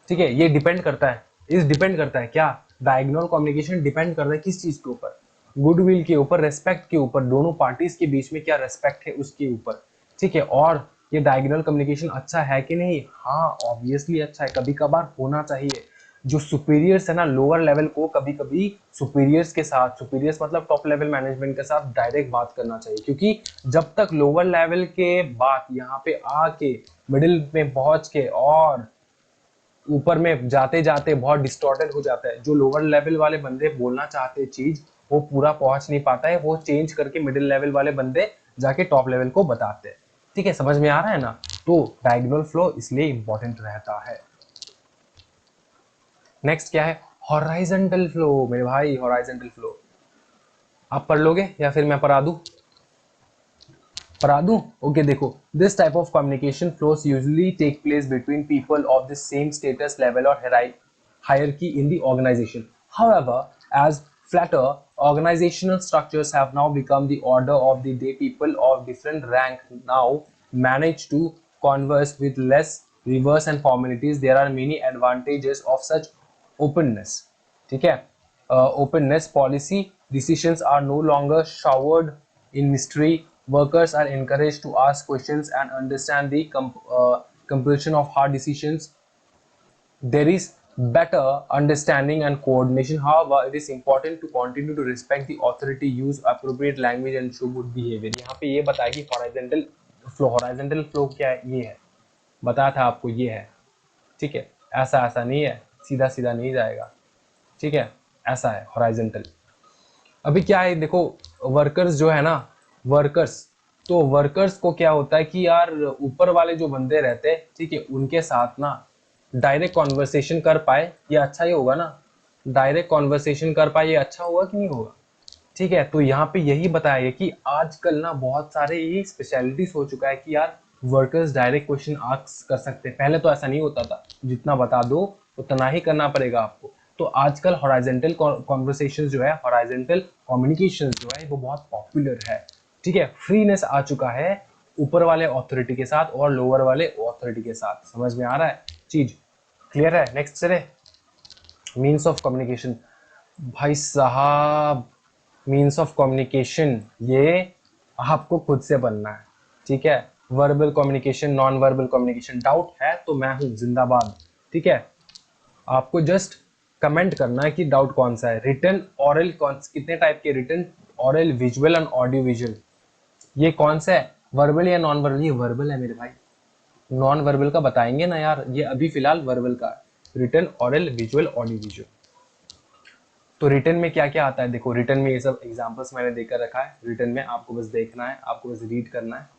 ठीक है, ये डिपेंड करता है, इस डिपेंड करता है क्या, डायगोनल कम्युनिकेशन डिपेंड करता है किस चीज के ऊपर, गुडविल के ऊपर, रेस्पेक्ट के ऊपर, दोनों पार्टीज के बीच में क्या रेस्पेक्ट है उसके ऊपर। ठीक है, और ये डायगोनल कम्युनिकेशन अच्छा है कि नहीं, हाँ ऑब्वियसली अच्छा है, कभी कभार होना चाहिए। जो सुपीरियर्स है ना लोअर लेवल को कभी कभी सुपीरियर्स के साथ, सुपीरियर्स मतलब टॉप लेवल मैनेजमेंट के साथ डायरेक्ट बात करना चाहिए, क्योंकि जब तक लोअर लेवल के बात यहाँ पे आके मिडिल में पहुंच के और ऊपर में जाते जाते बहुत डिस्टॉर्टेड हो जाता है, जो लोअर लेवल वाले बंदे बोलना चाहते चीज वो पूरा पहुंच नहीं पाता है, वो चेंज करके मिडिल लेवल वाले बंदे जाके टॉप लेवल को बताते हैं। ठीक है, समझ में आ रहा है ना, तो डायगोनल फ्लो इसलिए इंपॉर्टेंट रहता है। नेक्स्ट क्या है, हॉराइजॉन्टल फ्लो। मेरे भाई हॉराइजॉन्टल फ्लो आप पढ़ लोगे या फिर मैं पढ़ा दूं? ओके देखो, this type of communication flows usually take place between people of the same status level और hierarchy in the organization. However, as flatter organizational structures have now become the order of the day, people of different rank now manage to converse with less reverse and formalities. There are many advantages of such openness. ठीक है, openness policy decisions are no longer showered in mystery. Workers are encouraged to ask questions and understand the compulsion of hard decisions. There is better understanding and coordination. However, it is important to continue to respect the authority, use appropriate language and show good behavior. यहाँ पे ये बताया कि horizontal flow, horizontal flow क्या है, ये है, बताया था आपको, ये है। ठीक है, ऐसा ऐसा नहीं है, सीधा सीधा नहीं जाएगा। ठीक है, ऐसा है हॉराइजॉन्टल। अभी क्या है देखो, वर्कर्स जो है ना, वर्कर्स, तो वर्कर्स को क्या होता है कि यार ऊपर वाले जो बंदे रहते हैं, ठीक है, उनके साथ ना डायरेक्ट कॉन्वर्सेशन कर पाए, ये अच्छा ही होगा ना, डायरेक्ट कॉन्वर्सेशन कर पाए, ये अच्छा होगा कि नहीं होगा। ठीक है, तो यहाँ पे यही बताया है कि आजकल ना बहुत सारे ये स्पेशलिटीज हो चुका है कि यार वर्कर्स डायरेक्ट क्वेश्चन आस्क कर सकते हैं, पहले तो ऐसा नहीं होता था, जितना बता दो उतना ही करना पड़ेगा आपको। तो आजकल हॉराइजॉन्टल कॉन्वर्सेशन जो है, हॉराइजॉन्टल कम्युनिकेशन जो है वो बहुत पॉपुलर है। ठीक है, फ्रीनेस आ चुका है ऊपर वाले ऑथोरिटी के साथ और लोअर वाले ऑथोरिटी के साथ। समझ में आ रहा है चीज, क्लियर है? नेक्स्ट चले, मीन्स ऑफ कम्युनिकेशन। भाई साहब मीन्स ऑफ कम्युनिकेशन ये आपको खुद से बनना है। ठीक है, verbal communication, non verbal communication, doubt है तो मैं हूं जिंदाबाद। ठीक है, आपको जस्ट कमेंट करना है कि डाउट कौन सा है। रिटन ऑरल कितने टाइप के, written oral visual and audio visual, ये कौन सा है, वर्बल या नॉन वर्बल? ये वर्बल है मेरे भाई, नॉन वर्बल का बताएंगे ना यार, ये अभी फिलहाल वर्बल का है। Written oral visual audio visual. तो रिटर्न में क्या क्या आता है देखो, रिटर्न में ये सब एग्जांपल्स मैंने देकर रखा है, रिटर्न में आपको बस देखना है, आपको बस रीड करना है।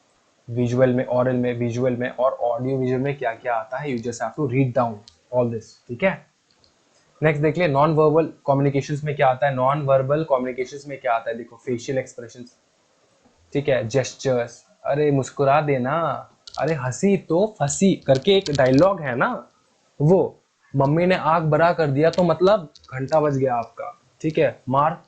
विजुअल में, ऑरल में, विजुअल में और ऑडियो विजुअल में क्या क्या आता है, you just have to read down all this. ठीक है, नेक्स्ट देख लिया, नॉन वर्बल कम्युनिकेशंस में क्या आता है, नॉन वर्बल कम्युनिकेशंस में क्या आता है देखो, फेशियल एक्सप्रेशंस, ठीक है, जेस्चर्स, अरे मुस्कुरा देना, अरे हंसी तो फंसी करके एक डायलॉग है ना, वो मम्मी ने आग बड़ा कर दिया तो मतलब घंटा बज गया आपका। ठीक है, मार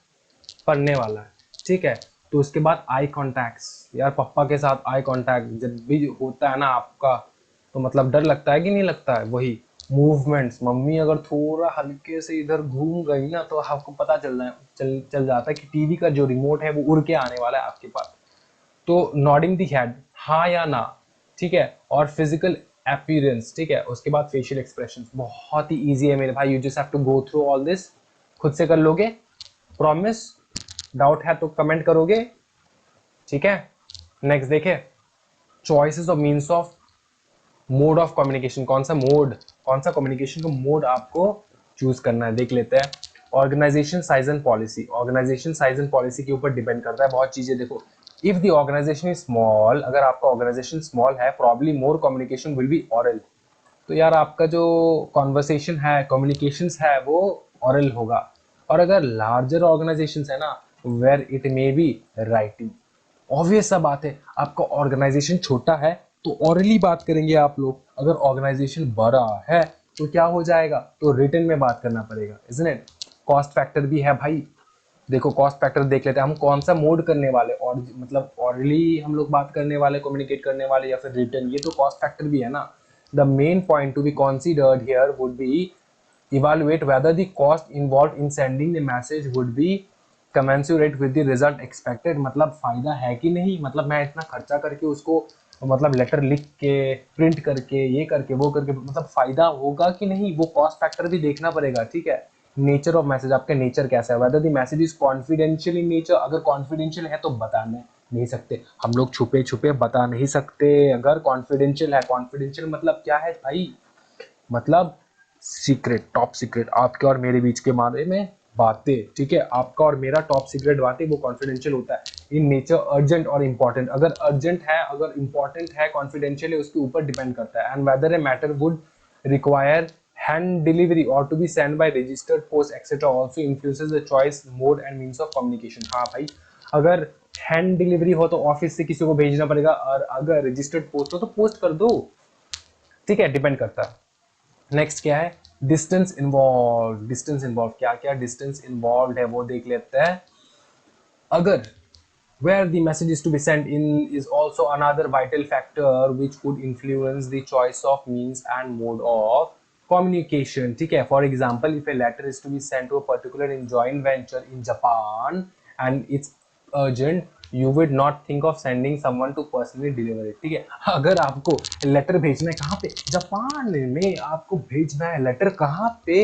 पड़ने वाला है। ठीक है, तो उसके बाद आई कॉन्टैक्ट्स, यार पापा के साथ आई कॉन्टैक्ट जब भी होता है ना आपका, तो मतलब डर लगता है कि नहीं लगता है। वही मूवमेंट्स, मम्मी अगर थोड़ा हल्के से इधर घूम गई ना तो आपको पता चल जाता है कि टीवी का जो रिमोट है वो उड़ के आने वाला है आपके पास। तो नॉडिंग दी हेड, हाँ या ना। ठीक है, और फिजिकल अपीयरेंस। ठीक है, उसके बाद फेशियल एक्सप्रेशंस, बहुत ही इजी है मेरे भाई, you just have to go through all this, खुद से कर लोगे, प्रॉमिस। डाउट है तो कमेंट करोगे। ठीक है, नेक्स्ट देखे, choices of means of mode of communication, कौन सा मोड, कौन सा कम्युनिकेशन का मोड आपको चूज करना है, देख लेते हैं। Organisation size and policy, organisation size and policy के ऊपर डिपेंड करता है बहुत चीजें। देखो, if the organisation is small, अगर आपका ऑर्गेनाइजेशन स्मॉल है, probably more communication will be oral, तो यार आपका जो कॉन्वर्सेशन है, कम्युनिकेशंस है, वो ऑरल होगा। और अगर लार्जर ऑर्गेनाइजेशंस है ना, where it may be writing. Obvious सा बात है, आपका ऑर्गेनाइजेशन छोटा है तो ऑरली बात करेंगे आप लोग, अगर ऑर्गेनाइजेशन बड़ा है तो क्या हो जाएगा, तो रिटन में बात करना पड़ेगा, इजंट इट? कॉस्ट फैक्टर भी है भाई, देखो कॉस्ट फैक्टर देख लेते हैं हम कौन सा मोड करने वाले, और मतलब ऑरली हम लोग बात करने वाले, कम्युनिकेट करने वाले, या फिर रिटर्न, ये तो कॉस्ट फैक्टर भी है ना। The main point to be considered here would be evaluate whether the cost involved in sending the message would be commensurate with the result expected। मतलब फायदा है कि नहीं, मतलब मैं इतना खर्चा करके उसको मतलब लेटर लिख के प्रिंट करके ये करके वो करके मतलब फायदा होगा कि नहीं, वो कॉस्ट फैक्टर भी देखना पड़ेगा। ठीक है, नेचर ऑफ मैसेज, आपका नेचर कैसा है, whether the message is confidential in nature. अगर कॉन्फिडेंशियल है तो बताना नहीं सकते हम लोग, छुपे छुपे बता नहीं सकते। अगर कॉन्फिडेंशियल है, कॉन्फिडेंशियल मतलब क्या है भाई, मतलब सीक्रेट, टॉप सीक्रेट, आपके और मेरे बीच के बारे में बातें। ठीक है, आपका और मेरा टॉप सीक्रेट बातें, वो कॉन्फिडेंशियल होता है। इन नेचर अर्जेंट और इंपॉर्टेंट, अगर अर्जेंट है, अगर इंपॉर्टेंट है, कॉन्फिडेंशियल है, उसके ऊपर डिपेंड करता है। And whether a matter would require hand delivery or to be sent by registered post etc also influences the choice mode and means of communication। हाँ भाई, अगर हैंड डिलीवरी हो तो ऑफिस से किसी को भेजना पड़ेगा, और अगर रजिस्टर्ड पोस्ट हो तो पोस्ट कर दो। ठीक है, डिपेंड करता है। नेक्स्ट क्या है, डिस्टेंस इन्वॉल्व। डिस्टेंस इन्वॉल्व, क्या क्या डिस्टेंस इन्वॉल्व है वो देख लेते हैं। अगर where the message is to be sent in is also another vital factor which could influence the choice of means and mode of communication। ठीक है, for example if a letter is to be sent to a particular in joint venture in Japan and it's urgent, you would not think of sending someone to personally deliver it। ठीक है, अगर आपको letter भेजना है कहाँ पे, Japan में आपको भेजना है लेटर, कहाँ पे,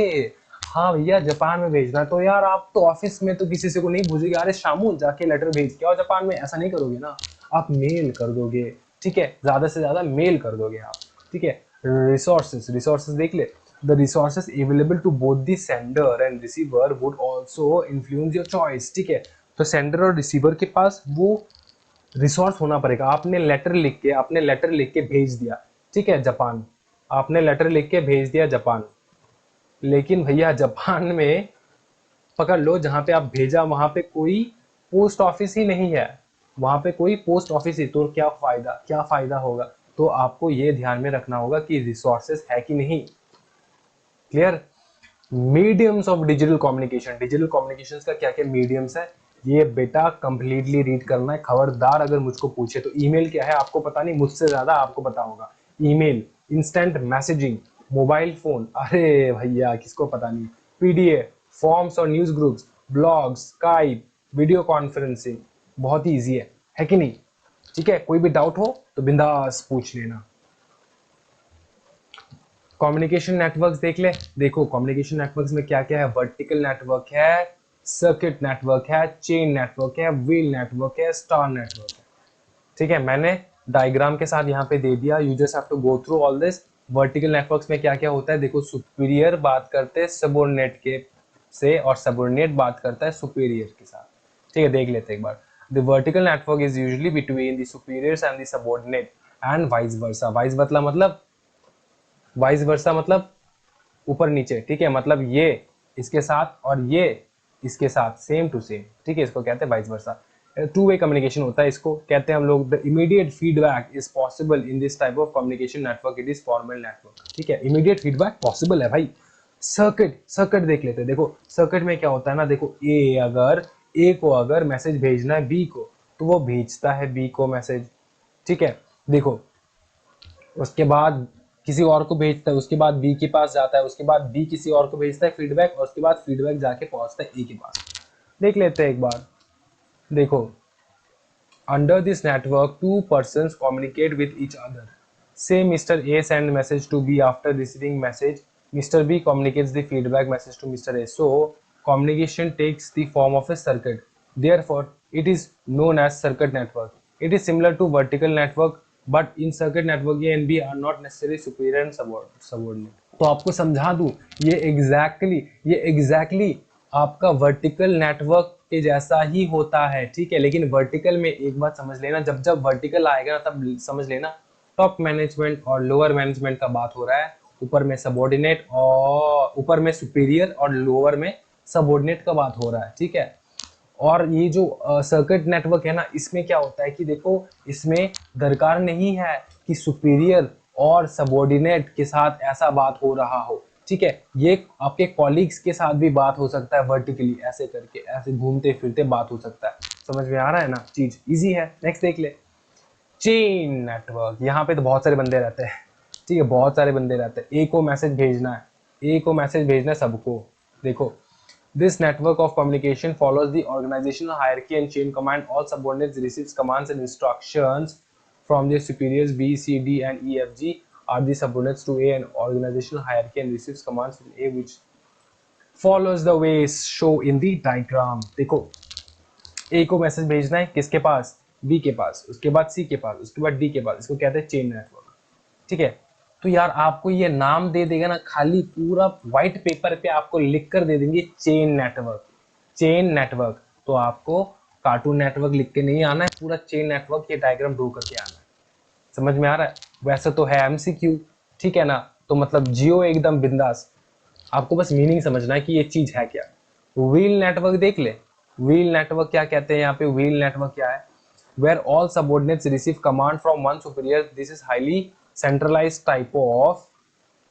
हाँ भैया जापान में भेजना है, तो यार आप तो ऑफिस में तो किसी से को नहीं पूछेंगे अरे शामू जाके लेटर भेज के आओ जापान में, ऐसा नहीं करोगे ना, आप मेल कर दोगे। ठीक है, ज्यादा से ज्यादा मेल कर दोगे आप। ठीक है, रिसोर्सेज, रिसोर्सेज देख ले, the resources available to both the sender and receiver would also influence your choice. ठीक है, तो सेंडर और रिसीवर के पास वो रिसोर्स होना पड़ेगा। आपने लेटर लिख के भेज दिया, ठीक है, जापान, आपने लेटर लिख के भेज दिया जापान, लेकिन भैया जापान में पकड़ लो जहां पे आप भेजा वहां पे कोई पोस्ट ऑफिस ही नहीं है, वहां पे कोई पोस्ट ऑफिस ही, तो क्या फायदा होगा। तो आपको ये ध्यान में रखना होगा कि रिसोर्सेस है कि नहीं। Clear. Mediums of digital communication, digital communication का क्या क्या मीडियम्स है, ये बेटा कंप्लीटली रीड करना है। खबरदार अगर मुझको पूछे तो ईमेल क्या है आपको पता नहीं, मुझसे ज्यादा आपको पता होगा। Email, instant messaging, mobile phone, अरे भैया किसको पता नहीं, पीडीएफ, फॉर्म्स और news groups, blogs, Skype, video conferencing, बहुत ही ईजी है कि नहीं। ठीक है, कोई भी डाउट हो तो बिंदास पूछ लेना। कम्युनिकेशन नेटवर्क्स देख ले। देखो कम्युनिकेशन नेटवर्क्स में क्या क्या है, वर्टिकल नेटवर्क है, सर्किट नेटवर्क है, चेन नेटवर्क है, व्हील नेटवर्क है, स्टार नेटवर्क है। ठीक है, मैंने डायग्राम के साथ यहाँ पे दे दिया, you just have to go through all this. Vertical networks में क्या क्या होता है, देखो सुपीरियर बात करते हैं सबोर्डिनेट के से, और सबोर्डिनेट बात करता है सुपीरियर के साथ। ठीक है, देख लेते हैं एक बार। The vertical network is usually between the superiors and the subordinate and vice versa. Vice versa मतलब ऊपर नीचे। ठीक है, मतलब ये इसके साथ और ये इसके साथ सेम टू सेम। ठीक है, इसको कहते हैं vice versa. Two way communication होता है, इसको कहते हैं हम लोग the immediate feedback is possible in this type of communication network, it is formal network. ठीक है, इमीडिएट फीडबैक पॉसिबल है भाई। सर्किट देख लेते हैं। देखो सर्किट में क्या होता है ना, देखो ए को अगर मैसेज भेजना है बी को, तो वो भेजता है बी को मैसेज। ठीक है, देखो उसके बाद किसी और को भेजता है, उसके बाद बी के पास जाता है, उसके बाद बी किसी और को भेजता है फीडबैक, और उसके बाद फीडबैक जाके पहुंचता है ए के पास। देख लेते हैं एक बार। देखो under this network two persons communicate with each other. So mister A send message to B, after receiving message mister B communicates the feedback message to Mr. A. So communication takes the form of a circuit. Therefore, it is known as circuit network. It is similar to vertical network, but in circuit network A and B are not necessarily superior and subordinate. तो आपको समझा दूं, ये exactly आपका vertical network के जैसा ही होता है। ठीक है, लेकिन वर्टिकल में एक बात समझ लेना, जब जब वर्टिकल आएगा ना तब समझ लेना टॉप मैनेजमेंट और लोअर मैनेजमेंट का बात हो रहा है। ऊपर में सबॉर्डिनेट और ऊपर में सुपीरियर और लोअर में सबॉर्डिनेट का बात हो रहा है। ठीक है, और ये जो सर्किट नेटवर्क है ना, इसमें क्या होता है कि देखो इसमें दरकार नहीं है कि सुपीरियर और सबॉर्डिनेट के साथ ऐसा बात हो रहा हो। ठीक है, ये आपके कॉलीग्स के साथ भी बात हो सकता है, वर्टिकली ऐसे करके, ऐसे घूमते फिरते बात हो सकता है। समझ में आ रहा है ना, चीज इजी है। नेक्स्ट देख ले, चेन नेटवर्क। यहाँ पे तो बहुत सारे बंदे रहते हैं, ठीक है, बहुत सारे बंदे रहते हैं। ए को मैसेज भेजना है, ए को मैसेज भेजना है सबको। देखो, this network of communication follows the organisational hierarchy and chain command. All subordinates receives commands and instructions from their superiors B, C, D and E, F, G are the subordinates to A and organizational hierarchy and receives commands from A which follows the ways show in the diagram। देखो, A को message भेजना है किसके पास, B के पास, उसके बाद C के पास, उसके बाद D के पास। इसको कहते हैं चेन नेटवर्क, ठीक है। तो यार आपको ये नाम दे देगा ना, खाली पूरा व्हाइट पेपर पे आपको लिख कर दे देंगे चेन नेटवर्क, चेन नेटवर्क। तो आपको कार्टून नेटवर्क लिख के नहीं आना है, पूरा चेन नेटवर्क ये डायग्राम ड्रॉ करके आना है। समझ में आ रहा है? वैसे तो है एमसीक्यू, ठीक है ना, तो मतलब जियो एकदम बिंदास। आपको बस मीनिंग समझना है कि ये चीज है क्या। व्हील नेटवर्क देख ले, व्हील नेटवर्क क्या कहते हैं यहाँ पे, व्हील नेटवर्क क्या है, where all subordinates receive command from one superior. This is highly centralised type of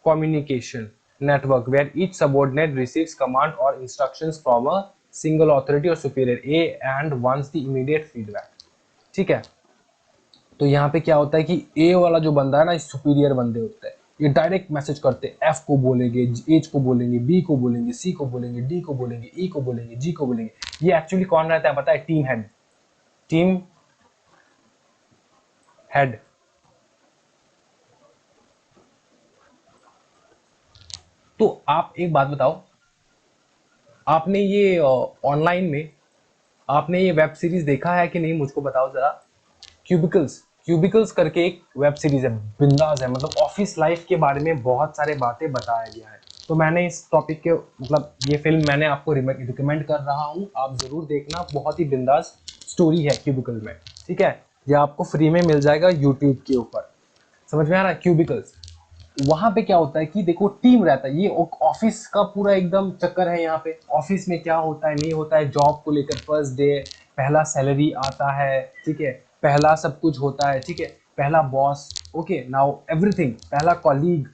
communication network where each subordinate receives command or instructions from a single authority or superior A and wants the immediate feedback। ठीक है, तो यहाँ पे क्या होता है कि A वाला जो बंदा है ना, सुपीरियर बंदे होते हैं, ये डायरेक्ट मैसेज करते हैं। F को बोलेंगे, H को बोलेंगे, B को बोलेंगे, C को बोलेंगे, D को बोलेंगे, E को बोलेंगे, G को बोलेंगे। ये एक्चुअली कौन रहता है पता है? Team head, team head. तो आप एक बात बताओ, आपने ये ऑनलाइन में आपने ये वेब सीरीज देखा है कि नहीं, मुझको बताओ जरा। क्यूबिकल्स, क्यूबिकल्स करके एक वेब सीरीज है, बिंदास है, मतलब ऑफिस लाइफ के बारे में बहुत सारे बातें बताया गया है। तो मैंने इस टॉपिक के मतलब ये फिल्म मैंने आपको रिकमेंड कर रहा हूँ, आप जरूर देखना, बहुत ही बिंदास स्टोरी है क्यूबिकल में, ठीक है। ये आपको फ्री में मिल जाएगा यूट्यूब के ऊपर। समझ में आ रहा है? क्यूबिकल्स, वहां पे क्या होता है कि देखो टीम रहता है, ये ऑफिस का पूरा एकदम चक्कर है। यहाँ पे ऑफिस में क्या होता है नहीं होता है, जॉब को लेकर फर्स्ट डे, पहला सैलरी आता है, ठीक है, पहला सब कुछ होता है, ठीक है, पहला बॉस, ओके, नाउ एवरीथिंग, पहला कॉलीग।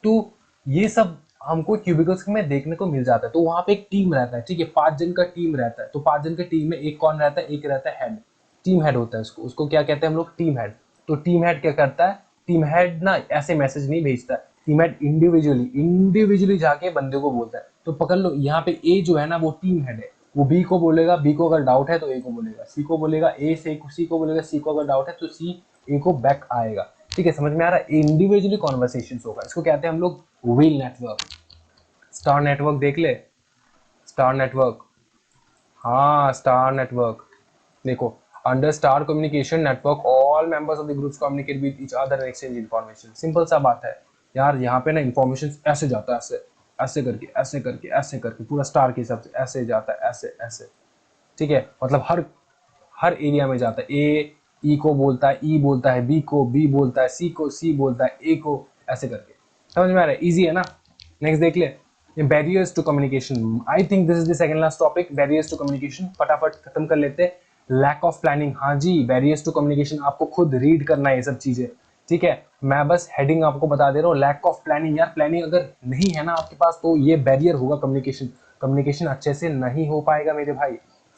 तो ये सब हमको क्यूबिकल्स में देखने को मिल जाता है। तो वहां पे एक टीम रहता है, ठीक है, 5 जन का टीम रहता है। तो 5 जन का टीम में एक कौन रहता है? एक रहता है हेड, टीम हेड होता है उसको, उसको क्या कहते हैं हम लोग? Team head. तो टीम हेड क्या करता है? टीम हेड ना ऐसे मैसेज नहीं भेजता, टीम हेड इंडिविजुअली जाके बंदे को बोलता है। तो पकड़ लो, यहाँ पे ए जो है ना वो टीम हेड है, वो बी को बोलेगा, बी को अगर डाउट है तो ए को बोलेगा, सी को बोलेगा, ए से सी को बोलेगा, सी को अगर डाउट है तो सी ए को बैक आएगा। ठीक है, समझ में आ रहा है? इंडिविजुअली कॉन्वर्सेशन होगा, इसको कहते हैं हम लोग व्हील नेटवर्क। स्टार नेटवर्क देख ले, स्टार नेटवर्क, हाँ स्टार नेटवर्क। देखो, under star communication network all members of the groups communicate with each other and exchange information. Simple सा बात है यार, यहाँ पे ना इंफॉर्मेशन ऐसे जाता है, ऐसे ऐसे करके ऐसे करके ऐसे करके, पूरा स्टार के हिसाब से ऐसे जाता है, ऐसे ऐसे, ठीक है, मतलब हर हर एरिया में जाता है। ए ई को बोलता है, ई बोलता है बी को, बी बोलता है सी को, सी बोलता है ए को, ऐसे करके। समझ में आ रहा है? इजी है ना। नेक्स्ट देख ले, barriers to communication. I think this is the second last topic, barriers to communication. फटाफट खत्म कर लेते हैं। लैक ऑफ प्लानिंग, हाँ जी, बैरियर्स टू कम्युनिकेशन आपको खुद रीड करना है ये सब चीजें, ठीक है, मैं बस हेडिंग आपको बता दे रहा हूँ। लैक ऑफ प्लानिंग, यार प्लानिंग अगर नहीं है ना आपके पास तो ये बैरियर होगा कम्युनिकेशन, कम्युनिकेशन अच्छे से नहीं हो पाएगा मेरे भाई।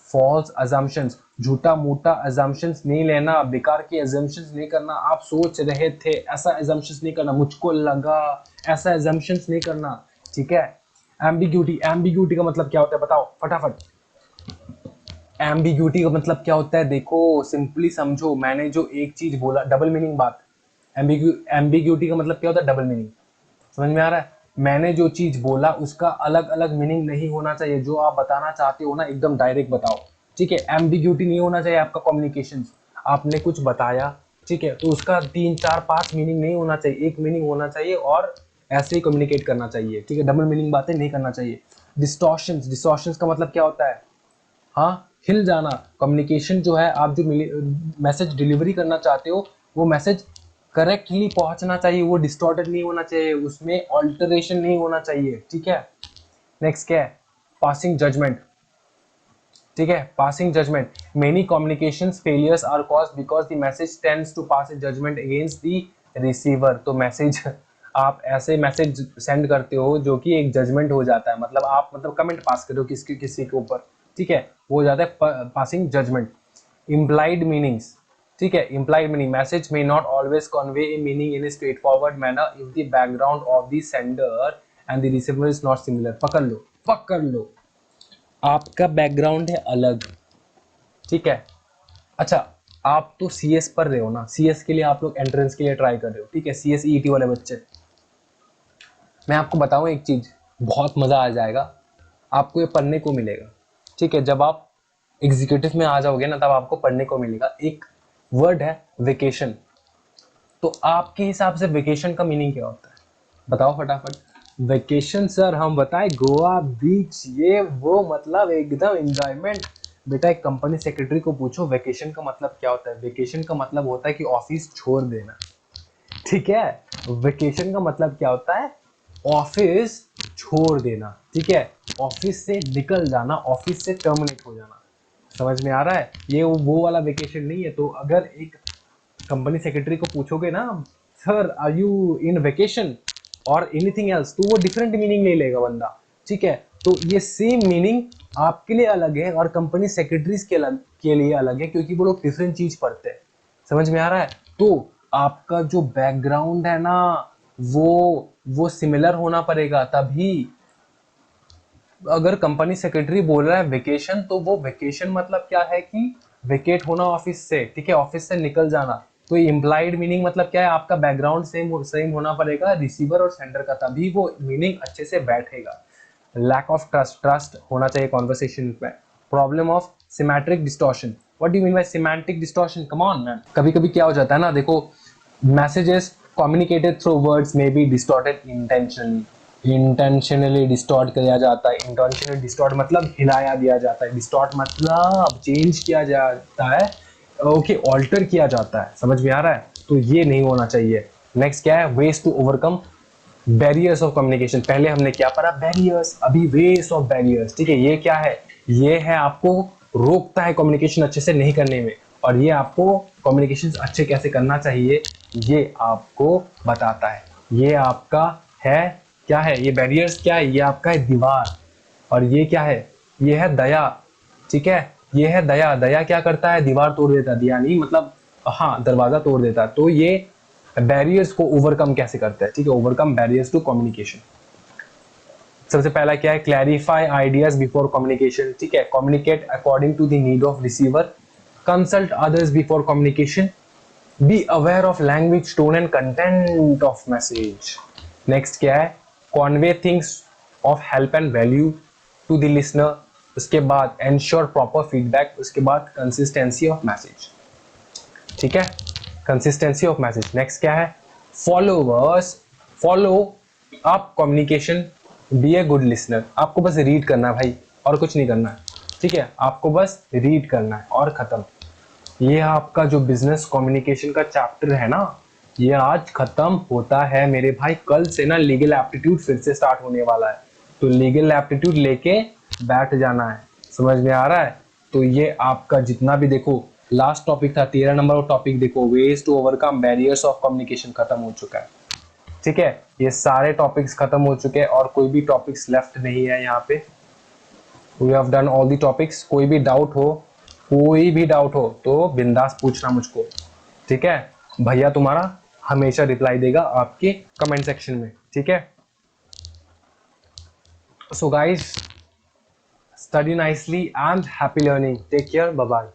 फॉल्स अजम्पशंस, झूठा मूठा अजम्पशंस नहीं लेना, बेकार के अजम्पशंस नहीं करना। आप सोच रहे थे ऐसा अजम्पशंस नहीं करना, मुझको लगा ऐसा अजम्पशंस नहीं करना, ठीक है। एम्बिग्यूटी, एम्बिग्यूटी का मतलब क्या होता है बताओ फटाफट। एम्बिग्यूटी का मतलब क्या होता है? देखो सिंपली समझो, मैंने जो एक चीज बोला, डबल मीनिंग बात। एम्बिग्यूटी का मतलब क्या होता है? Double meaning. समझ में आ रहा है? मैंने जो चीज बोला उसका अलग अलग मीनिंग नहीं होना चाहिए। जो आप बताना चाहते हो ना एकदम डायरेक्ट बताओ, ठीक है। एम्बिग्यूटी नहीं होना चाहिए आपका कम्युनिकेशन। आपने कुछ बताया, ठीक है, तो उसका 3 4 5 मीनिंग नहीं होना चाहिए, एक मीनिंग होना चाहिए और ऐसे ही कम्युनिकेट करना चाहिए, ठीक है। डबल मीनिंग बातें नहीं करना चाहिए। डिस्टॉर्शंस, डिस्टॉर्शंस का मतलब क्या होता है? हाँ, हिल जाना। कम्युनिकेशन जो है, आप जो मैसेज डिलीवरी करना चाहते हो वो मैसेज करेक्टली पहुंचना चाहिए, वो डिस्टॉर्टेड नहीं होना चाहिए, उसमें ऑल्टरेशन नहीं होना चाहिए, ठीक है। नेक्स्ट क्या है? पासिंग जजमेंट, ठीक है, passing judgement. Many communications failures are caused because the message tends to pass a judgement against the receiver. तो मैसेज आप ऐसे मैसेज सेंड करते हो जो कि एक जजमेंट हो जाता है, मतलब आप कमेंट पास कर रहे हो किसी किसी के ऊपर, ठीक है, वो हो जाता है पासिंग जजमेंट। इम्प्लाइड मीनिंग्स, ठीक है, implied meaning, message may not always convey a meaning in a straight forward manner if the background of the sender and the receiver is not similar. पकड़ लो, आपका बैकग्राउंड है अलग, ठीक है, अच्छा आप तो सीएस पढ़ रहे हो ना, सीएस के लिए आप लोग एंट्रेंस के लिए ट्राई कर रहे हो, ठीक है, सीएस ईटी वाले बच्चे, मैं आपको बताऊं एक चीज, बहुत मजा आ जाएगा आपको, ये पढ़ने को मिलेगा, ठीक है, जब आप एग्जीक्यूटिव में आ जाओगे ना तब आपको पढ़ने को मिलेगा। एक वर्ड है वेकेशन, तो आपके हिसाब से वेकेशन का मीनिंग क्या होता है, बताओ फटाफट। वेकेशन सर हम बताएं, गोवा बीच ये वो, मतलब एकदम एंजॉयमेंट। बेटा एक कंपनी सेक्रेटरी को पूछो वेकेशन का मतलब क्या होता है। वेकेशन का मतलब होता है कि ऑफिस छोड़ देना, ठीक है, वेकेशन का मतलब क्या होता है, ऑफिस छोड़ देना, ठीक है, ऑफिस से निकल जाना, ऑफिस से टर्मिनेट हो जाना। समझ में आ रहा है, ये वो वाला वेकेशन नहीं है। तो अगर एक कंपनी सेक्रेटरी को पूछोगे ना sir are you in vacation और एनीथिंग एल्स, तो वो डिफरेंट मीनिंग ले लेगा बंदा, ठीक है। तो ये सेम मीनिंग आपके लिए अलग है और कंपनी सेक्रेटरीज के लिए अलग है, क्योंकि वो लोग डिफरेंट चीज पढ़ते हैं। समझ में आ रहा है। तो आपका जो बैकग्राउंड है ना वो सिमिलर होना पड़ेगा तभी। अगर कंपनी सेक्रेटरी बोल रहा है वेकेशन, तो वो वेकेशन मतलब क्या है कि वेकेट होना ऑफिस से, ठीक है, ऑफिस से निकल जाना। तो इम्प्लाइड मीनिंग मतलब क्या है, आपका बैकग्राउंड सेम होना पड़ेगा रिसीवर और सेंडर का, तभी वो मीनिंग अच्छे से बैठेगा। लैक ऑफ ट्रस्ट होना चाहिए कॉन्वर्सेशन में। Problem of symmetric distortion, what do you mean bye semantic distortion, come on man. कभी कभी क्या हो जाता है ना, देखो मैसेजेस कम्युनिकेटेड थ्रू वर्ड्स में बी डिस्टॉर्टेड इंटेंशनली डिस्टॉर्ट किया जाता है। इंटेंशनली डिस्टॉर्ट मतलब हिलाया दिया जाता है, डिस्टॉर्ट मतलब चेंज किया जाता है, ओके, ऑल्टर किया जाता है। समझ में आ रहा है, तो ये नहीं होना चाहिए। नेक्स्ट क्या है, ways to overcome barriers of communication. पहले हमने क्या पढ़ा, बैरियर्स, अभी वेज ऑफ बैरियर्स, ठीक है। ये क्या है, ये है आपको रोकता है कम्युनिकेशन अच्छे से नहीं करने में, और ये आपको कम्युनिकेशन अच्छे कैसे करना चाहिए ये आपको बताता है। ये आपका है, क्या है ये बैरियर्स, क्या है, ये आपका है दीवार। और ये क्या है, ये है दया, ठीक है, ये है दया। दया क्या करता है, दीवार तोड़ देता है, दिया नहीं मतलब हाँ दरवाजा तोड़ देता है। तो ये बैरियर्स को ओवरकम कैसे करता है, ठीक है, ओवरकम बैरियर्स टू कम्युनिकेशन। सबसे पहला क्या है, क्लैरिफाई आइडियाज बिफोर कम्युनिकेशन, ठीक है, communicate according to the need of receiver, consult others before communication, be aware of language tone and content of message. Next क्या है, convey things of help and value to the listener. उसके बाद ensure proper feedback. उसके बाद consistency of message, ठीक है, consistency of message. Next क्या है, follow up communication, be a good listener. आपको बस रीड करना है भाई, और कुछ नहीं करना है, ठीक है, आपको बस रीड करना है और खत्म। ये आपका जो बिजनेस कम्युनिकेशन का चैप्टर है ना, ये आज खत्म होता है मेरे भाई। कल से ना लीगल एप्टीट्यूड फिर से स्टार्ट होने वाला है, तो लीगल एप्टीट्यूड लेके बैठ जाना है। समझ में आ रहा है। तो ये आपका जितना भी देखो लास्ट टॉपिक था 13 नंबर का टॉपिक, देखो ways to overcome barriers of communication खत्म हो चुका है, ठीक है, ये सारे टॉपिक्स खत्म हो चुके हैं और कोई भी टॉपिक्स लेफ्ट नहीं है यहाँ पे। We have done all the topics. कोई भी डाउट हो तो बिंदास पूछना मुझको, ठीक है, भैया तुम्हारा हमेशा रिप्लाई देगा आपके कमेंट सेक्शन में, ठीक है। So guys, study nicely and happy learning. Take care. Bye bye.